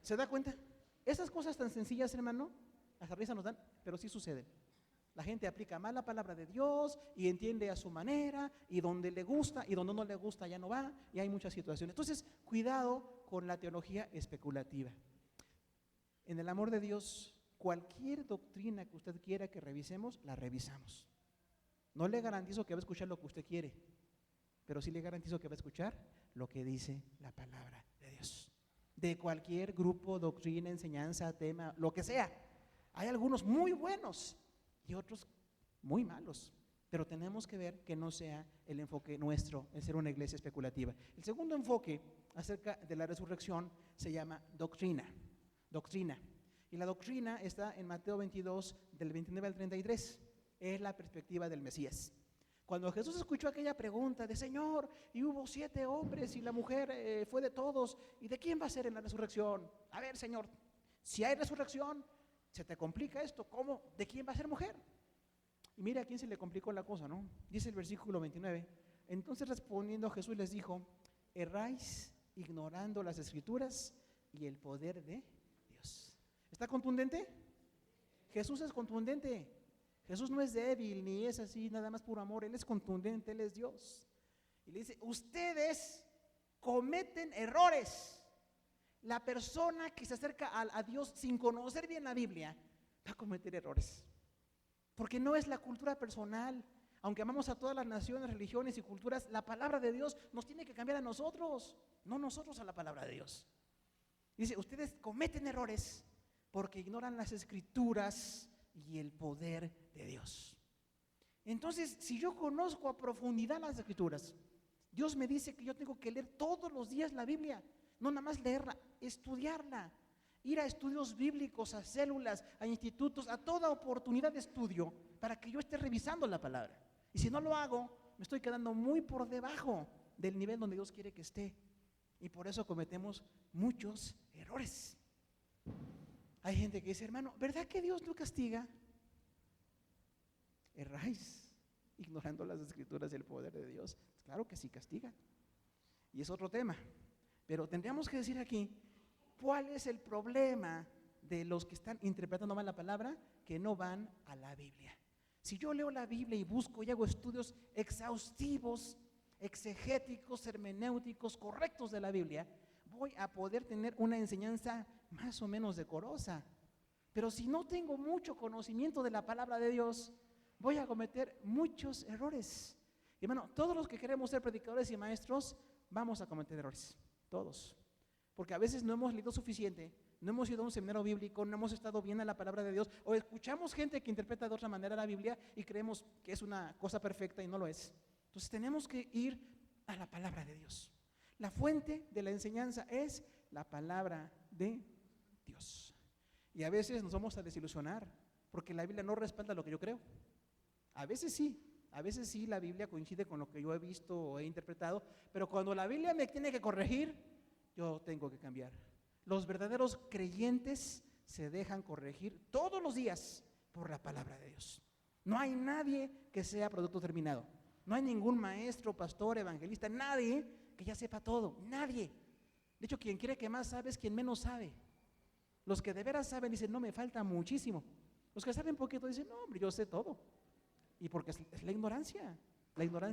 ¿Se da cuenta? Esas cosas tan sencillas, hermano, hasta risa nos dan, pero sí suceden. La gente aplica mal la palabra de Dios y entiende a su manera, y donde le gusta y donde no le gusta ya no va, y hay muchas situaciones. Entonces, cuidado con la teología especulativa. En el amor de Dios, cualquier doctrina que usted quiera que revisemos, la revisamos. No le garantizo que va a escuchar lo que usted quiere, pero sí le garantizo que va a escuchar lo que dice la palabra de Dios. De cualquier grupo, doctrina, enseñanza, tema, lo que sea. Hay algunos muy buenos y otros muy malos, pero tenemos que ver que no sea el enfoque nuestro, el ser una iglesia especulativa. El segundo enfoque acerca de la resurrección se llama doctrina. Y la doctrina está en Mateo 22, del 29 al 33. Es la perspectiva del Mesías. Cuando Jesús escuchó aquella pregunta de Señor, y hubo 7 hombres y la mujer fue de todos, ¿y de quién va a ser en la resurrección? A ver, Señor, si hay resurrección, se te complica esto, ¿cómo? ¿De quién va a ser mujer? Y mira a quién se le complicó la cosa, ¿no? Dice el versículo 29, entonces respondiendo Jesús les dijo, erráis ignorando las Escrituras y el poder de Dios. ¿Está contundente? Jesús es contundente. Jesús no es débil, ni es así, nada más puro amor. Él es contundente, Él es Dios. Y le dice, ustedes cometen errores. La persona que se acerca a Dios sin conocer bien la Biblia va a cometer errores. Porque no es la cultura personal. Aunque amamos a todas las naciones, religiones y culturas, la palabra de Dios nos tiene que cambiar a nosotros, no nosotros a la palabra de Dios. Dice, ustedes cometen errores porque ignoran las Escrituras y el poder de Dios. Entonces, si yo conozco a profundidad las Escrituras, Dios me dice que yo tengo que leer todos los días la Biblia, no nada más leerla, estudiarla. Ir a estudios bíblicos, a células, a institutos, a toda oportunidad de estudio para que yo esté revisando la palabra. Y si no lo hago, me estoy quedando muy por debajo del nivel donde Dios quiere que esté. Y por eso cometemos muchos errores. Hay gente que dice, hermano, ¿verdad que Dios no castiga? Erráis, ignorando las escrituras y el poder de Dios. Claro que sí castiga. Y es otro tema. Pero tendríamos que decir aquí, ¿cuál es el problema de los que están interpretando mal la palabra? Que no van a la Biblia. Si yo leo la Biblia y busco y hago estudios exhaustivos, exegéticos, hermenéuticos, correctos de la Biblia, voy a poder tener una enseñanza más o menos decorosa. Pero si no tengo mucho conocimiento de la palabra de Dios, voy a cometer muchos errores. Y hermano, todos los que queremos ser predicadores y maestros, vamos a cometer errores, todos. Porque a veces no hemos leído suficiente, no hemos ido a un seminario bíblico, no hemos estado bien a la palabra de Dios, o escuchamos gente que interpreta de otra manera la Biblia y creemos que es una cosa perfecta y no lo es. Entonces tenemos que ir a la palabra de Dios. La fuente de la enseñanza es la palabra de Dios. Y a veces nos vamos a desilusionar porque la Biblia no respalda lo que yo creo. A veces sí la Biblia coincide con lo que yo he visto o he interpretado, pero cuando la Biblia me tiene que corregir, yo tengo que cambiar. Los verdaderos creyentes se dejan corregir todos los días por la palabra de Dios. No hay nadie que sea producto terminado. No hay ningún maestro, pastor, evangelista, nadie que ya sepa todo, nadie. De hecho, quien cree que más sabe es quien menos sabe. Los que de veras saben dicen, no, me falta muchísimo. Los que saben poquito dicen, no, hombre, yo sé todo. Y porque es la ignorancia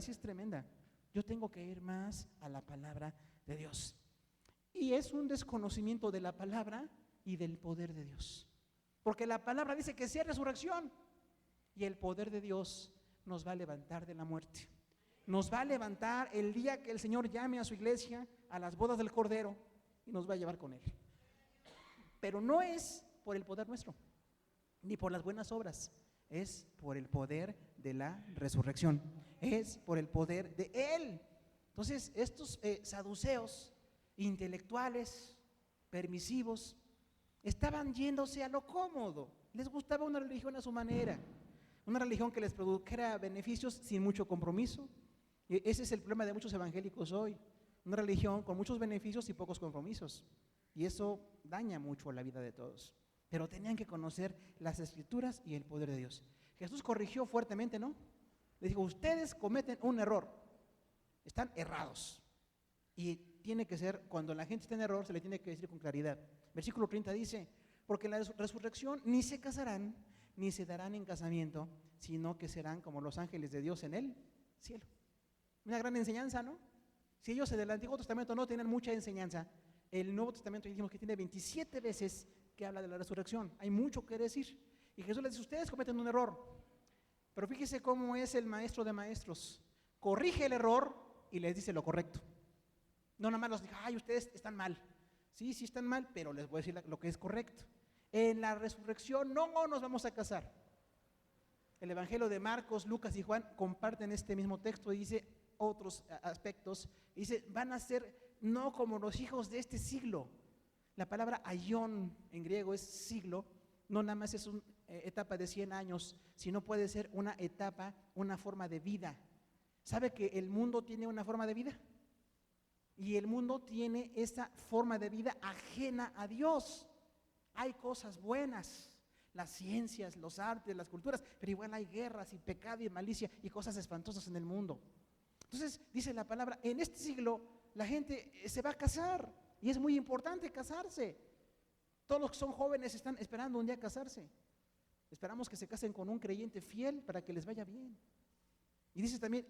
es tremenda. Yo tengo que ir más a la palabra de Dios. Y es un desconocimiento de la palabra y del poder de Dios. Porque la palabra dice que sí hay resurrección. Y el poder de Dios nos va a levantar de la muerte. Nos va a levantar el día que el Señor llame a su iglesia a las bodas del Cordero y nos va a llevar con Él. Pero no es por el poder nuestro, ni por las buenas obras. Es por el poder de la resurrección. Es por el poder de Él. Entonces, estos saduceos intelectuales, permisivos, estaban yéndose a lo cómodo. Les gustaba una religión a su manera, una religión que les produjera beneficios sin mucho compromiso. Y ese es el problema de muchos evangélicos hoy, una religión con muchos beneficios y pocos compromisos. Y eso daña mucho la vida de todos. Pero tenían que conocer las Escrituras y el poder de Dios. Jesús corrigió fuertemente, ¿no? Les dijo, ustedes cometen un error, están errados. Y tiene que ser, cuando la gente está en error, se le tiene que decir con claridad. Versículo 30 dice, porque en la resurrección ni se casarán, ni se darán en casamiento, sino que serán como los ángeles de Dios en el cielo. Una gran enseñanza, ¿no? Si ellos en el Antiguo Testamento no tienen mucha enseñanza, el Nuevo Testamento dijimos que tiene 27 veces que habla de la resurrección. Hay mucho que decir. Y Jesús les dice, ustedes cometen un error. Pero fíjese cómo es el maestro de maestros. Corrige el error y les dice lo correcto. No nada más los diga, ay, ustedes están mal. Sí, sí están mal, pero les voy a decir lo que es correcto. En la resurrección no nos vamos a casar. El Evangelio de Marcos, Lucas y Juan comparten este mismo texto y dice otros aspectos. Dice, van a ser no como los hijos de este siglo. La palabra aión en griego es siglo, no nada más es una etapa de 100 años, sino puede ser una etapa, una forma de vida. ¿Sabe que el mundo tiene una forma de vida? Y el mundo tiene esa forma de vida ajena a Dios. Hay cosas buenas, las ciencias, los artes, las culturas, pero igual hay guerras y pecado y malicia y cosas espantosas en el mundo. Entonces, dice la palabra, en este siglo la gente se va a casar y es muy importante casarse. Todos los que son jóvenes están esperando un día casarse. Esperamos que se casen con un creyente fiel para que les vaya bien. Y dice también,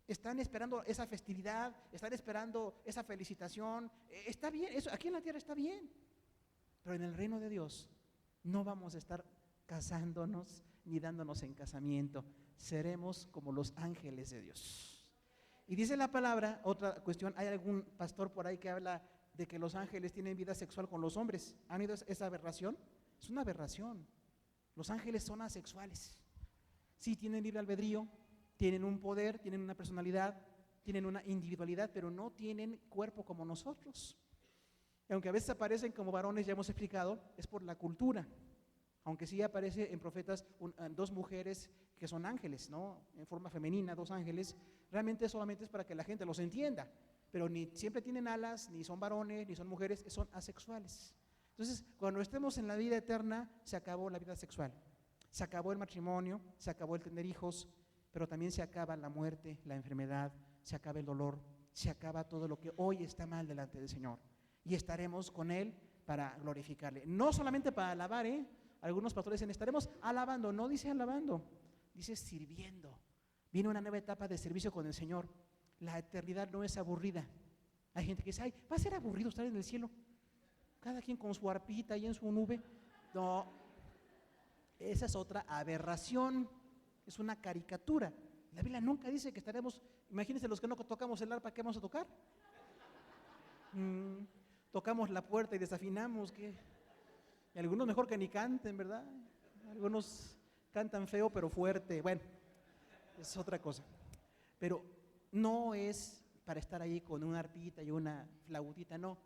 están esperando esa festividad, están esperando esa felicitación. Está bien, eso aquí en la tierra está bien. Pero en el reino de Dios no vamos a estar casándonos ni dándonos en casamiento. Seremos como los ángeles de Dios. Y dice la palabra, otra cuestión, hay algún pastor por ahí que habla de que los ángeles tienen vida sexual con los hombres. ¿Han oído esa aberración? Es una aberración. Los ángeles son asexuales. Sí, tienen libre albedrío, tienen un poder, tienen una personalidad, tienen una individualidad, pero no tienen cuerpo como nosotros. Y aunque a veces aparecen como varones, ya hemos explicado, es por la cultura. Aunque sí aparece en profetas dos mujeres que son ángeles, ¿no? En forma femenina, dos ángeles, realmente solamente es para que la gente los entienda. Pero ni siempre tienen alas, ni son varones, ni son mujeres, son asexuales. Entonces, cuando estemos en la vida eterna, se acabó la vida sexual. Se acabó el matrimonio, se acabó el tener hijos, pero también se acaba la muerte, la enfermedad, se acaba el dolor, se acaba todo lo que hoy está mal delante del Señor. Y estaremos con Él para glorificarle. No solamente para alabar, algunos pastores dicen, estaremos alabando. No dice alabando, dice sirviendo. Viene una nueva etapa de servicio con el Señor. La eternidad no es aburrida. Hay gente que dice, ay, va a ser aburrido estar en el cielo. Cada quien con su arpita y en su nube. No, esa es otra aberración. Es una caricatura. La Biblia nunca dice que estaremos, imagínense los que no tocamos el arpa, ¿qué vamos a tocar? Tocamos la puerta y desafinamos, ¿qué? Y algunos mejor que ni canten, ¿verdad? Algunos cantan feo pero fuerte. Bueno, es otra cosa. Pero no es para estar ahí con una arpita y una flautita, no.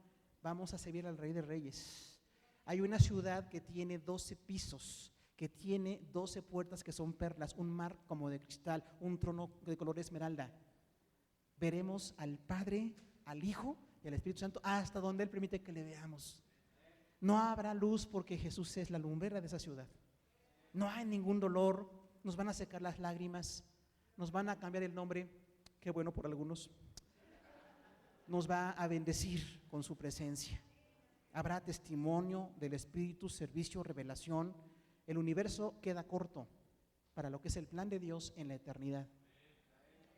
Vamos a servir al Rey de Reyes. Hay una ciudad que tiene 12 pisos, que tiene 12 puertas que son perlas, un mar como de cristal, un trono de color esmeralda. Veremos al Padre, al Hijo y al Espíritu Santo hasta donde Él permite que le veamos. No habrá luz porque Jesús es la lumbrera de esa ciudad. No hay ningún dolor, nos van a secar las lágrimas, nos van a cambiar el nombre, qué bueno por algunos. Nos va a bendecir con su presencia. Habrá testimonio del Espíritu, servicio, revelación. El universo queda corto para lo que es el plan de Dios en la eternidad.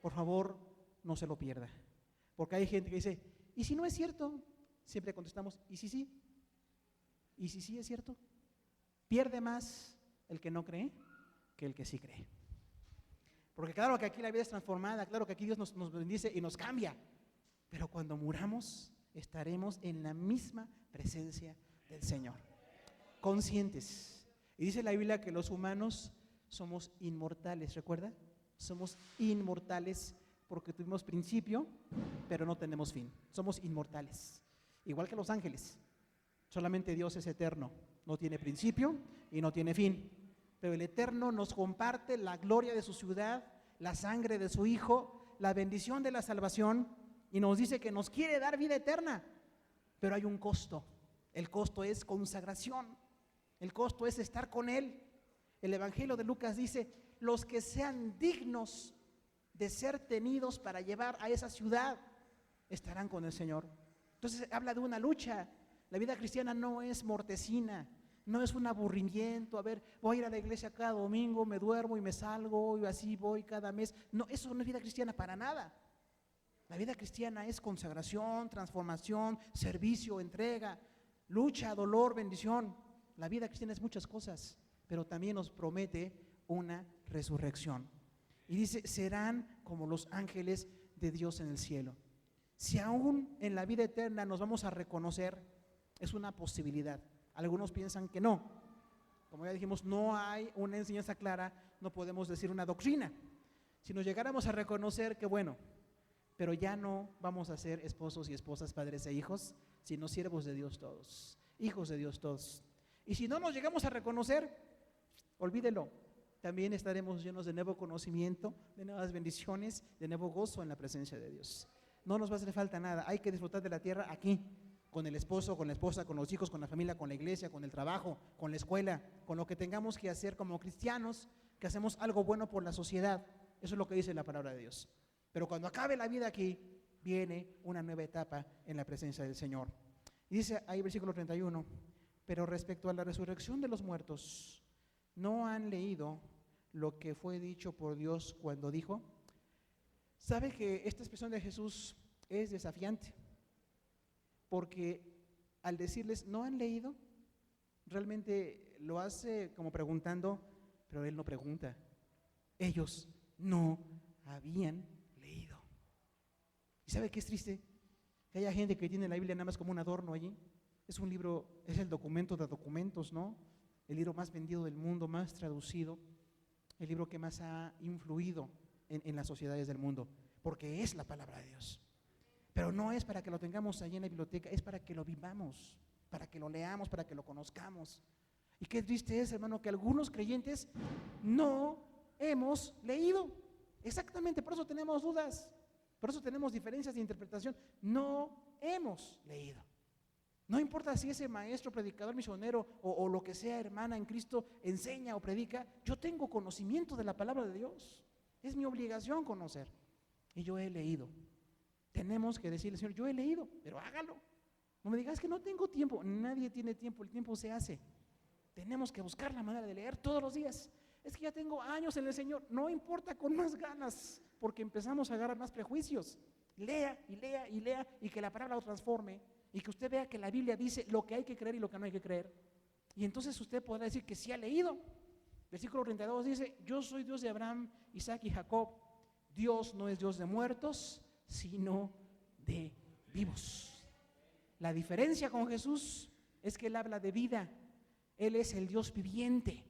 Por favor, no se lo pierda. Porque hay gente que dice, ¿y si no es cierto? Siempre contestamos, ¿y si sí? ¿Y si sí es cierto? Pierde más el que no cree que el que sí cree. Porque claro que aquí la vida es transformada, claro que aquí Dios nos bendice y nos cambia. Pero cuando muramos, estaremos en la misma presencia del Señor. Conscientes. Y dice la Biblia que los humanos somos inmortales, ¿recuerda? Somos inmortales porque tuvimos principio, pero no tenemos fin. Somos inmortales. Igual que los ángeles. Solamente Dios es eterno. No tiene principio y no tiene fin. Pero el Eterno nos comparte la gloria de su ciudad, la sangre de su Hijo, la bendición de la salvación, y nos dice que nos quiere dar vida eterna. Pero hay un costo. El costo es consagración. El costo es estar con Él. El Evangelio de Lucas dice, los que sean dignos de ser tenidos para llevar a esa ciudad, estarán con el Señor. Entonces habla de una lucha. La vida cristiana no es mortecina, no es un aburrimiento, a ver, voy a ir a la iglesia cada domingo, me duermo y me salgo y así voy cada mes. No, eso no es vida cristiana para nada. La vida cristiana es consagración, transformación, servicio, entrega, lucha, dolor, bendición. La vida cristiana es muchas cosas, pero también nos promete una resurrección. Y dice, serán como los ángeles de Dios en el cielo. Si aún en la vida eterna nos vamos a reconocer, es una posibilidad. Algunos piensan que no. Como ya dijimos, no hay una enseñanza clara, no podemos decir una doctrina. Si nos llegáramos a reconocer, que bueno, pero ya no vamos a ser esposos y esposas, padres e hijos, sino siervos de Dios todos, hijos de Dios todos. Y si no nos llegamos a reconocer, olvídelo, también estaremos llenos de nuevo conocimiento, de nuevas bendiciones, de nuevo gozo en la presencia de Dios. No nos va a hacer falta nada, hay que disfrutar de la tierra aquí, con el esposo, con la esposa, con los hijos, con la familia, con la iglesia, con el trabajo, con la escuela, con lo que tengamos que hacer como cristianos, que hacemos algo bueno por la sociedad. Eso es lo que dice la palabra de Dios. Pero cuando acabe la vida aquí, viene una nueva etapa en la presencia del Señor. Y dice ahí versículo 31, pero respecto a la resurrección de los muertos, ¿no han leído lo que fue dicho por Dios cuando dijo? ¿Sabe que esta expresión de Jesús es desafiante? Porque al decirles, ¿no han leído? Realmente lo hace como preguntando, pero Él no pregunta. Ellos no habían leído. ¿Y sabe qué es triste? Que haya gente que tiene la Biblia nada más como un adorno allí. Es un libro, es el documento de documentos, ¿no? El libro más vendido del mundo, más traducido, el libro que más ha influido en las sociedades del mundo, porque es la palabra de Dios. Pero no es para que lo tengamos allí en la biblioteca, es para que lo vivamos, para que lo leamos, para que lo conozcamos. Y qué triste es, hermano, que algunos creyentes no hemos leído. Exactamente, por eso tenemos dudas, por eso tenemos diferencias de interpretación. No hemos leído. No importa si ese maestro, predicador, misionero o lo que sea, hermana en Cristo, enseña o predica, yo tengo conocimiento de la palabra de Dios. Es mi obligación conocer. Y yo he leído. Tenemos que decirle, Señor, yo he leído, pero hágalo. No me digas que no tengo tiempo. Nadie tiene tiempo, el tiempo se hace. Tenemos que buscar la manera de leer todos los días. Es que ya tengo años en el Señor. No importa, con más ganas, porque empezamos a agarrar más prejuicios. Lea y lea y lea, y que la palabra lo transforme, y que usted vea que la Biblia dice lo que hay que creer y lo que no hay que creer. Y entonces usted podrá decir que sí ha leído. Versículo 32 dice, yo soy Dios de Abraham, Isaac y Jacob. Dios no es Dios de muertos, sino de vivos. La diferencia con Jesús es que Él habla de vida. Él es el Dios viviente.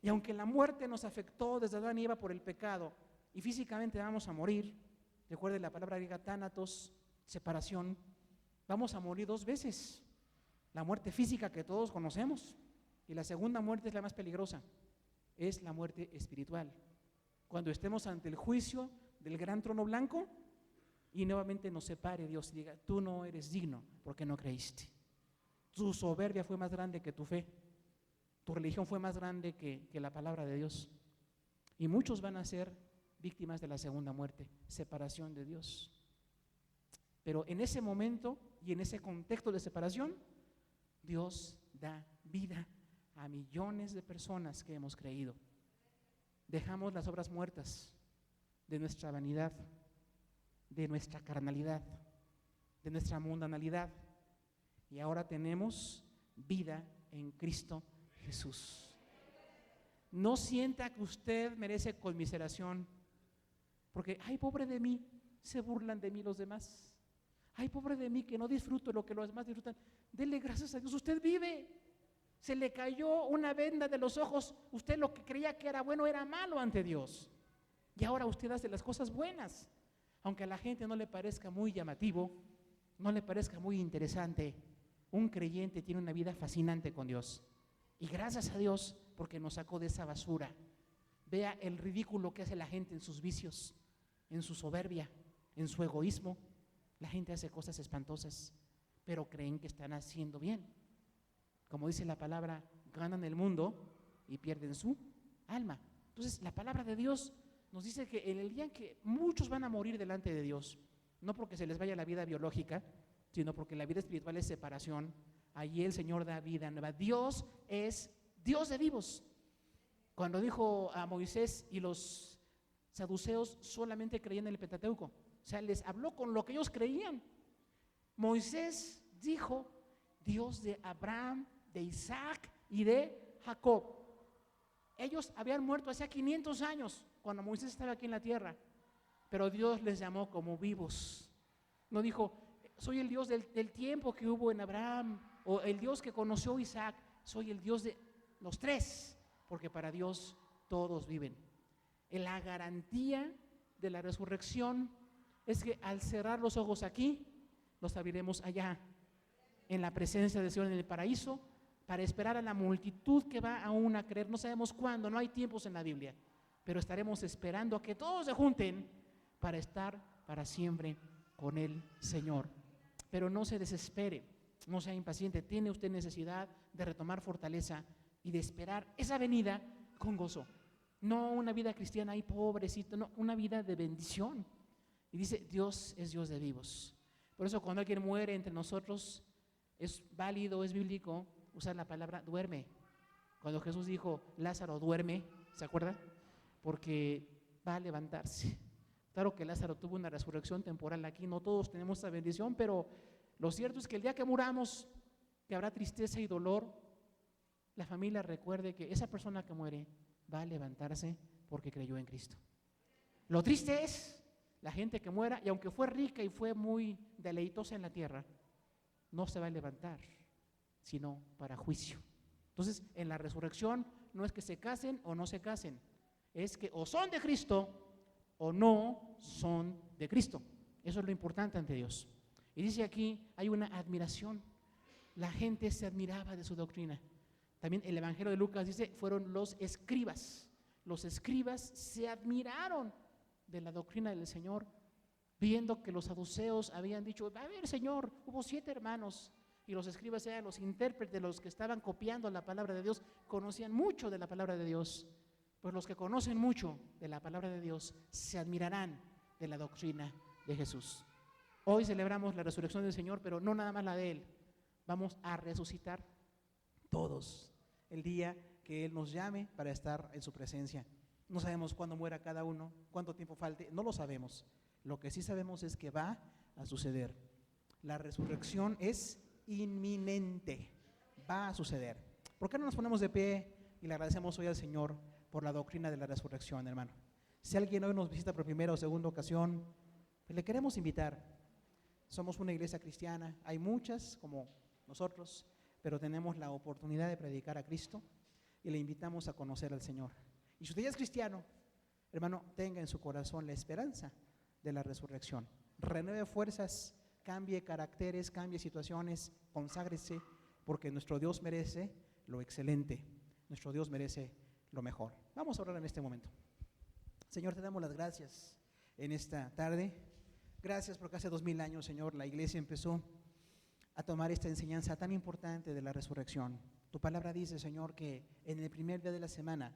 Y aunque la muerte nos afectó desde Adán y Eva por el pecado, y físicamente vamos a morir, recuerde la palabra griega tánatos, separación, vamos a morir 2 veces. La muerte física que todos conocemos, y la segunda muerte es la más peligrosa, es la muerte espiritual. Cuando estemos ante el juicio del gran trono blanco y nuevamente nos separe Dios y diga, tú no eres digno porque no creíste. Tu soberbia fue más grande que tu fe. Tu religión fue más grande que la palabra de Dios. Y muchos van a ser víctimas de la segunda muerte, separación de Dios. Pero en ese momento y en ese contexto de separación, Dios da vida a millones de personas que hemos creído. Dejamos las obras muertas de nuestra vanidad, de nuestra carnalidad, de nuestra mundanalidad, y ahora tenemos vida en Cristo Jesús. No sienta que usted merece conmiseración, porque, ay, pobre de mí, se burlan de mí los demás. Ay, pobre de mí, que no disfruto lo que los demás disfrutan. Dele gracias a Dios, usted vive. Se le cayó una venda de los ojos. Usted lo que creía que era bueno era malo ante Dios. Y ahora usted hace las cosas buenas. Aunque a la gente no le parezca muy llamativo, no le parezca muy interesante, un creyente tiene una vida fascinante con Dios. Y gracias a Dios porque nos sacó de esa basura. Vea el ridículo que hace la gente en sus vicios, en su soberbia, en su egoísmo. La gente hace cosas espantosas, pero creen que están haciendo bien. Como dice la palabra, ganan el mundo y pierden su alma. Entonces, la palabra de Dios nos dice que en el día en que muchos van a morir delante de Dios, no porque se les vaya la vida biológica, sino porque la vida espiritual es separación, allí el Señor da vida nueva. Dios es Dios de vivos. Cuando dijo a Moisés y los saduceos solamente creían en el Pentateuco, o sea, les habló con lo que ellos creían. Moisés dijo, Dios de Abraham, de Isaac y de Jacob. Ellos habían muerto hacía 500 años cuando Moisés estaba aquí en la tierra, pero Dios les llamó como vivos. No dijo, soy el Dios del tiempo que hubo en Abraham, o el Dios que conoció a Isaac. Soy el Dios de los tres, porque para Dios todos viven. En la garantía de la resurrección es que al cerrar los ojos aquí, los abriremos allá, en la presencia del Señor en el paraíso, para esperar a la multitud que va aún a creer. No sabemos cuándo, no hay tiempos en la Biblia, pero estaremos esperando a que todos se junten para estar para siempre con el Señor. Pero no se desespere, no sea impaciente. Tiene usted necesidad de retomar fortaleza y de esperar esa venida con gozo. No una vida cristiana ahí pobrecito, no, una vida de bendición. Y dice, Dios es Dios de vivos. Por eso cuando alguien muere entre nosotros, es válido, es bíblico usar la palabra duerme. Cuando Jesús dijo, Lázaro duerme, ¿se acuerda? Porque va a levantarse. Claro que Lázaro tuvo una resurrección temporal aquí, no todos tenemos esa bendición, pero lo cierto es que el día que muramos, que habrá tristeza y dolor, la familia recuerde que esa persona que muere va a levantarse porque creyó en Cristo. Lo triste es la gente que muera, y aunque fue rica y fue muy deleitosa en la tierra, no se va a levantar, sino para juicio. Entonces, en la resurrección no es que se casen o no se casen, es que o son de Cristo o no son de Cristo. Eso es lo importante ante Dios. Y dice aquí, hay una admiración. La gente se admiraba de su doctrina. También el Evangelio de Lucas dice, fueron los escribas. Los escribas se admiraron de la doctrina del Señor, viendo que los saduceos habían dicho, a ver, Señor, hubo 7 hermanos, y los escribas eran los intérpretes, los que estaban copiando la palabra de Dios, conocían mucho de la palabra de Dios. Pues los que conocen mucho de la palabra de Dios se admirarán de la doctrina de Jesús. Hoy celebramos la resurrección del Señor, pero no nada más la de Él. Vamos a resucitar todos el día que Él nos llame para estar en su presencia. No sabemos cuándo muera cada uno, cuánto tiempo falte, no lo sabemos. Lo que sí sabemos es que va a suceder. La resurrección es inminente, va a suceder. ¿Por qué no nos ponemos de pie y le agradecemos hoy al Señor por la doctrina de la resurrección, hermano? Si alguien hoy nos visita por primera o segunda ocasión, pues le queremos invitar. Somos una iglesia cristiana, hay muchas como nosotros, pero tenemos la oportunidad de predicar a Cristo y le invitamos a conocer al Señor. Y si usted ya es cristiano, hermano, tenga en su corazón la esperanza de la resurrección. Renueve fuerzas, cambie caracteres, cambie situaciones, conságrese, porque nuestro Dios merece lo excelente, nuestro Dios merece lo mejor. Vamos a orar en este momento. Señor, te damos las gracias en esta tarde. Gracias porque hace 2000 años, Señor, la iglesia empezó a tomar esta enseñanza tan importante de la resurrección. Tu palabra dice, Señor, que en el primer día de la semana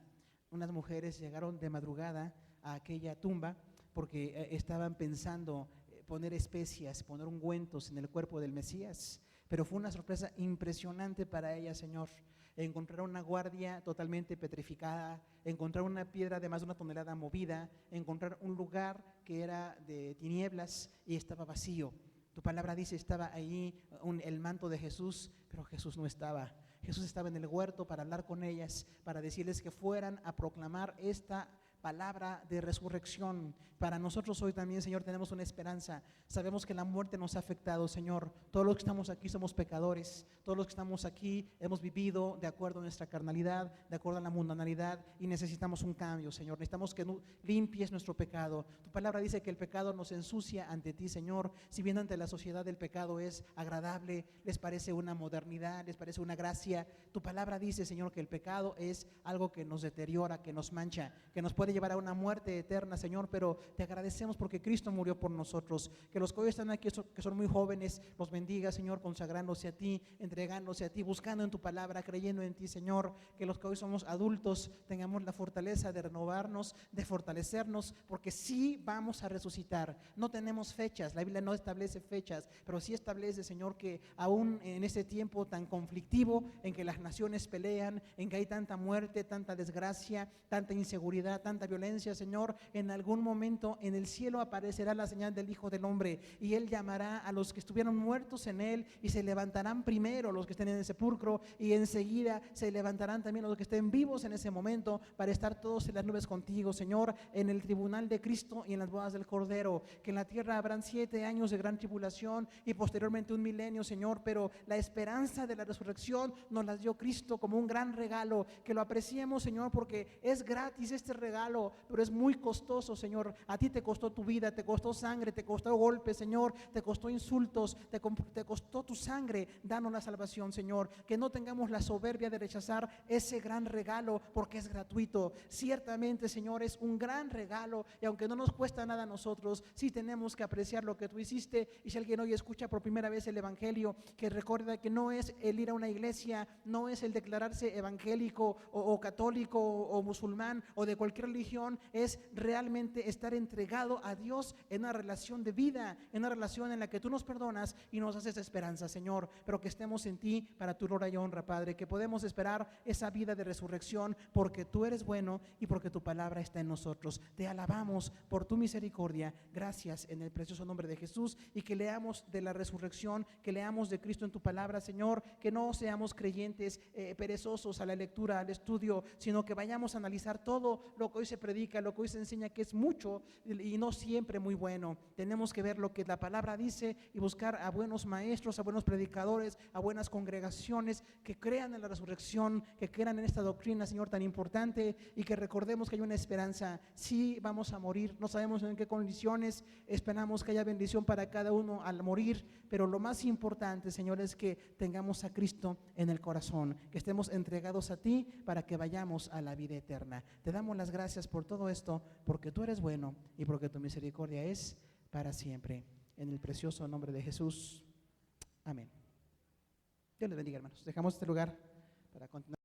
unas mujeres llegaron de madrugada a aquella tumba porque estaban pensando poner especias, poner ungüentos en el cuerpo del Mesías, pero fue una sorpresa impresionante para ellas, Señor. Encontrar una guardia totalmente petrificada, encontrar una piedra de más de 1 tonelada movida, encontrar un lugar que era de tinieblas y estaba vacío. Tu palabra dice, estaba ahí el manto de Jesús, pero Jesús no estaba. Jesús estaba en el huerto para hablar con ellas, para decirles que fueran a proclamar esta palabra de resurrección. Para nosotros hoy también, Señor, tenemos una esperanza. Sabemos que la muerte nos ha afectado, Señor. Todos los que estamos aquí somos pecadores. Todos los que estamos aquí hemos vivido de acuerdo a nuestra carnalidad, de acuerdo a la mundanalidad, y necesitamos un cambio, Señor. Necesitamos que limpies nuestro pecado. Tu palabra dice que el pecado nos ensucia ante ti, Señor. Si bien ante la sociedad el pecado es agradable, les parece una modernidad, les parece una gracia, tu palabra dice, Señor, que el pecado es algo que nos deteriora, que nos mancha, que nos puede llevar a una muerte eterna, Señor, pero te agradecemos porque Cristo murió por nosotros. Que los que hoy están aquí, que son muy jóvenes, los bendiga, Señor, consagrándose a ti, entregándose a ti, buscando en tu palabra, creyendo en ti, Señor. Que los que hoy somos adultos tengamos la fortaleza de renovarnos, de fortalecernos, porque sí vamos a resucitar. No tenemos fechas, la Biblia no establece fechas, pero sí establece, Señor, que aún en este tiempo tan conflictivo, en que las naciones pelean, en que hay tanta muerte, tanta desgracia, tanta inseguridad, tanta violencia, Señor, en algún momento en el cielo aparecerá la señal del Hijo del Hombre y Él llamará a los que estuvieron muertos en Él y se levantarán primero los que estén en el sepulcro y enseguida se levantarán también los que estén vivos en ese momento para estar todos en las nubes contigo, Señor, en el tribunal de Cristo y en las bodas del Cordero. Que en la tierra habrán 7 años de gran tribulación y posteriormente 1 milenio, Señor, pero la esperanza de la resurrección nos la dio Cristo como un gran regalo, que lo apreciemos, Señor, porque es gratis este regalo, pero es muy costoso, Señor. A ti te costó tu vida, te costó sangre, te costó golpes, Señor, te costó insultos, te costó tu sangre. Danos la salvación, Señor, que no tengamos la soberbia de rechazar ese gran regalo porque es gratuito. Ciertamente, Señor, es un gran regalo y aunque no nos cuesta nada a nosotros, sí tenemos que apreciar lo que tú hiciste. Y si alguien hoy escucha por primera vez el Evangelio, que recuerda que no es el ir a una iglesia, no es el declararse evangélico o católico o musulmán o de cualquier religión, es realmente estar entregado a Dios en una relación de vida, en una relación en la que tú nos perdonas y nos haces esperanza, Señor, pero que estemos en ti para tu gloria y honra, Padre, que podemos esperar esa vida de resurrección porque tú eres bueno y porque tu palabra está en nosotros. Te alabamos por tu misericordia. Gracias en el precioso nombre de Jesús, y que leamos de la resurrección, que leamos de Cristo en tu palabra, Señor, que no seamos creyentes perezosos a la lectura, al estudio, sino que vayamos a analizar todo lo que hoy hoy se predica, lo que hoy se enseña, que es mucho y no siempre muy bueno. Tenemos que ver lo que la palabra dice y buscar a buenos maestros, a buenos predicadores, a buenas congregaciones que crean en la resurrección, que crean en esta doctrina, Señor, tan importante, y que recordemos que hay una esperanza. Sí, vamos a morir, no sabemos en qué condiciones, esperamos que haya bendición para cada uno al morir, pero lo más importante, Señor, es que tengamos a Cristo en el corazón, que estemos entregados a ti para que vayamos a la vida eterna. Te damos las gracias por todo esto, porque tú eres bueno y porque tu misericordia es para siempre. En el precioso nombre de Jesús. Amén. Dios les bendiga, hermanos. Dejamos este lugar para continuar.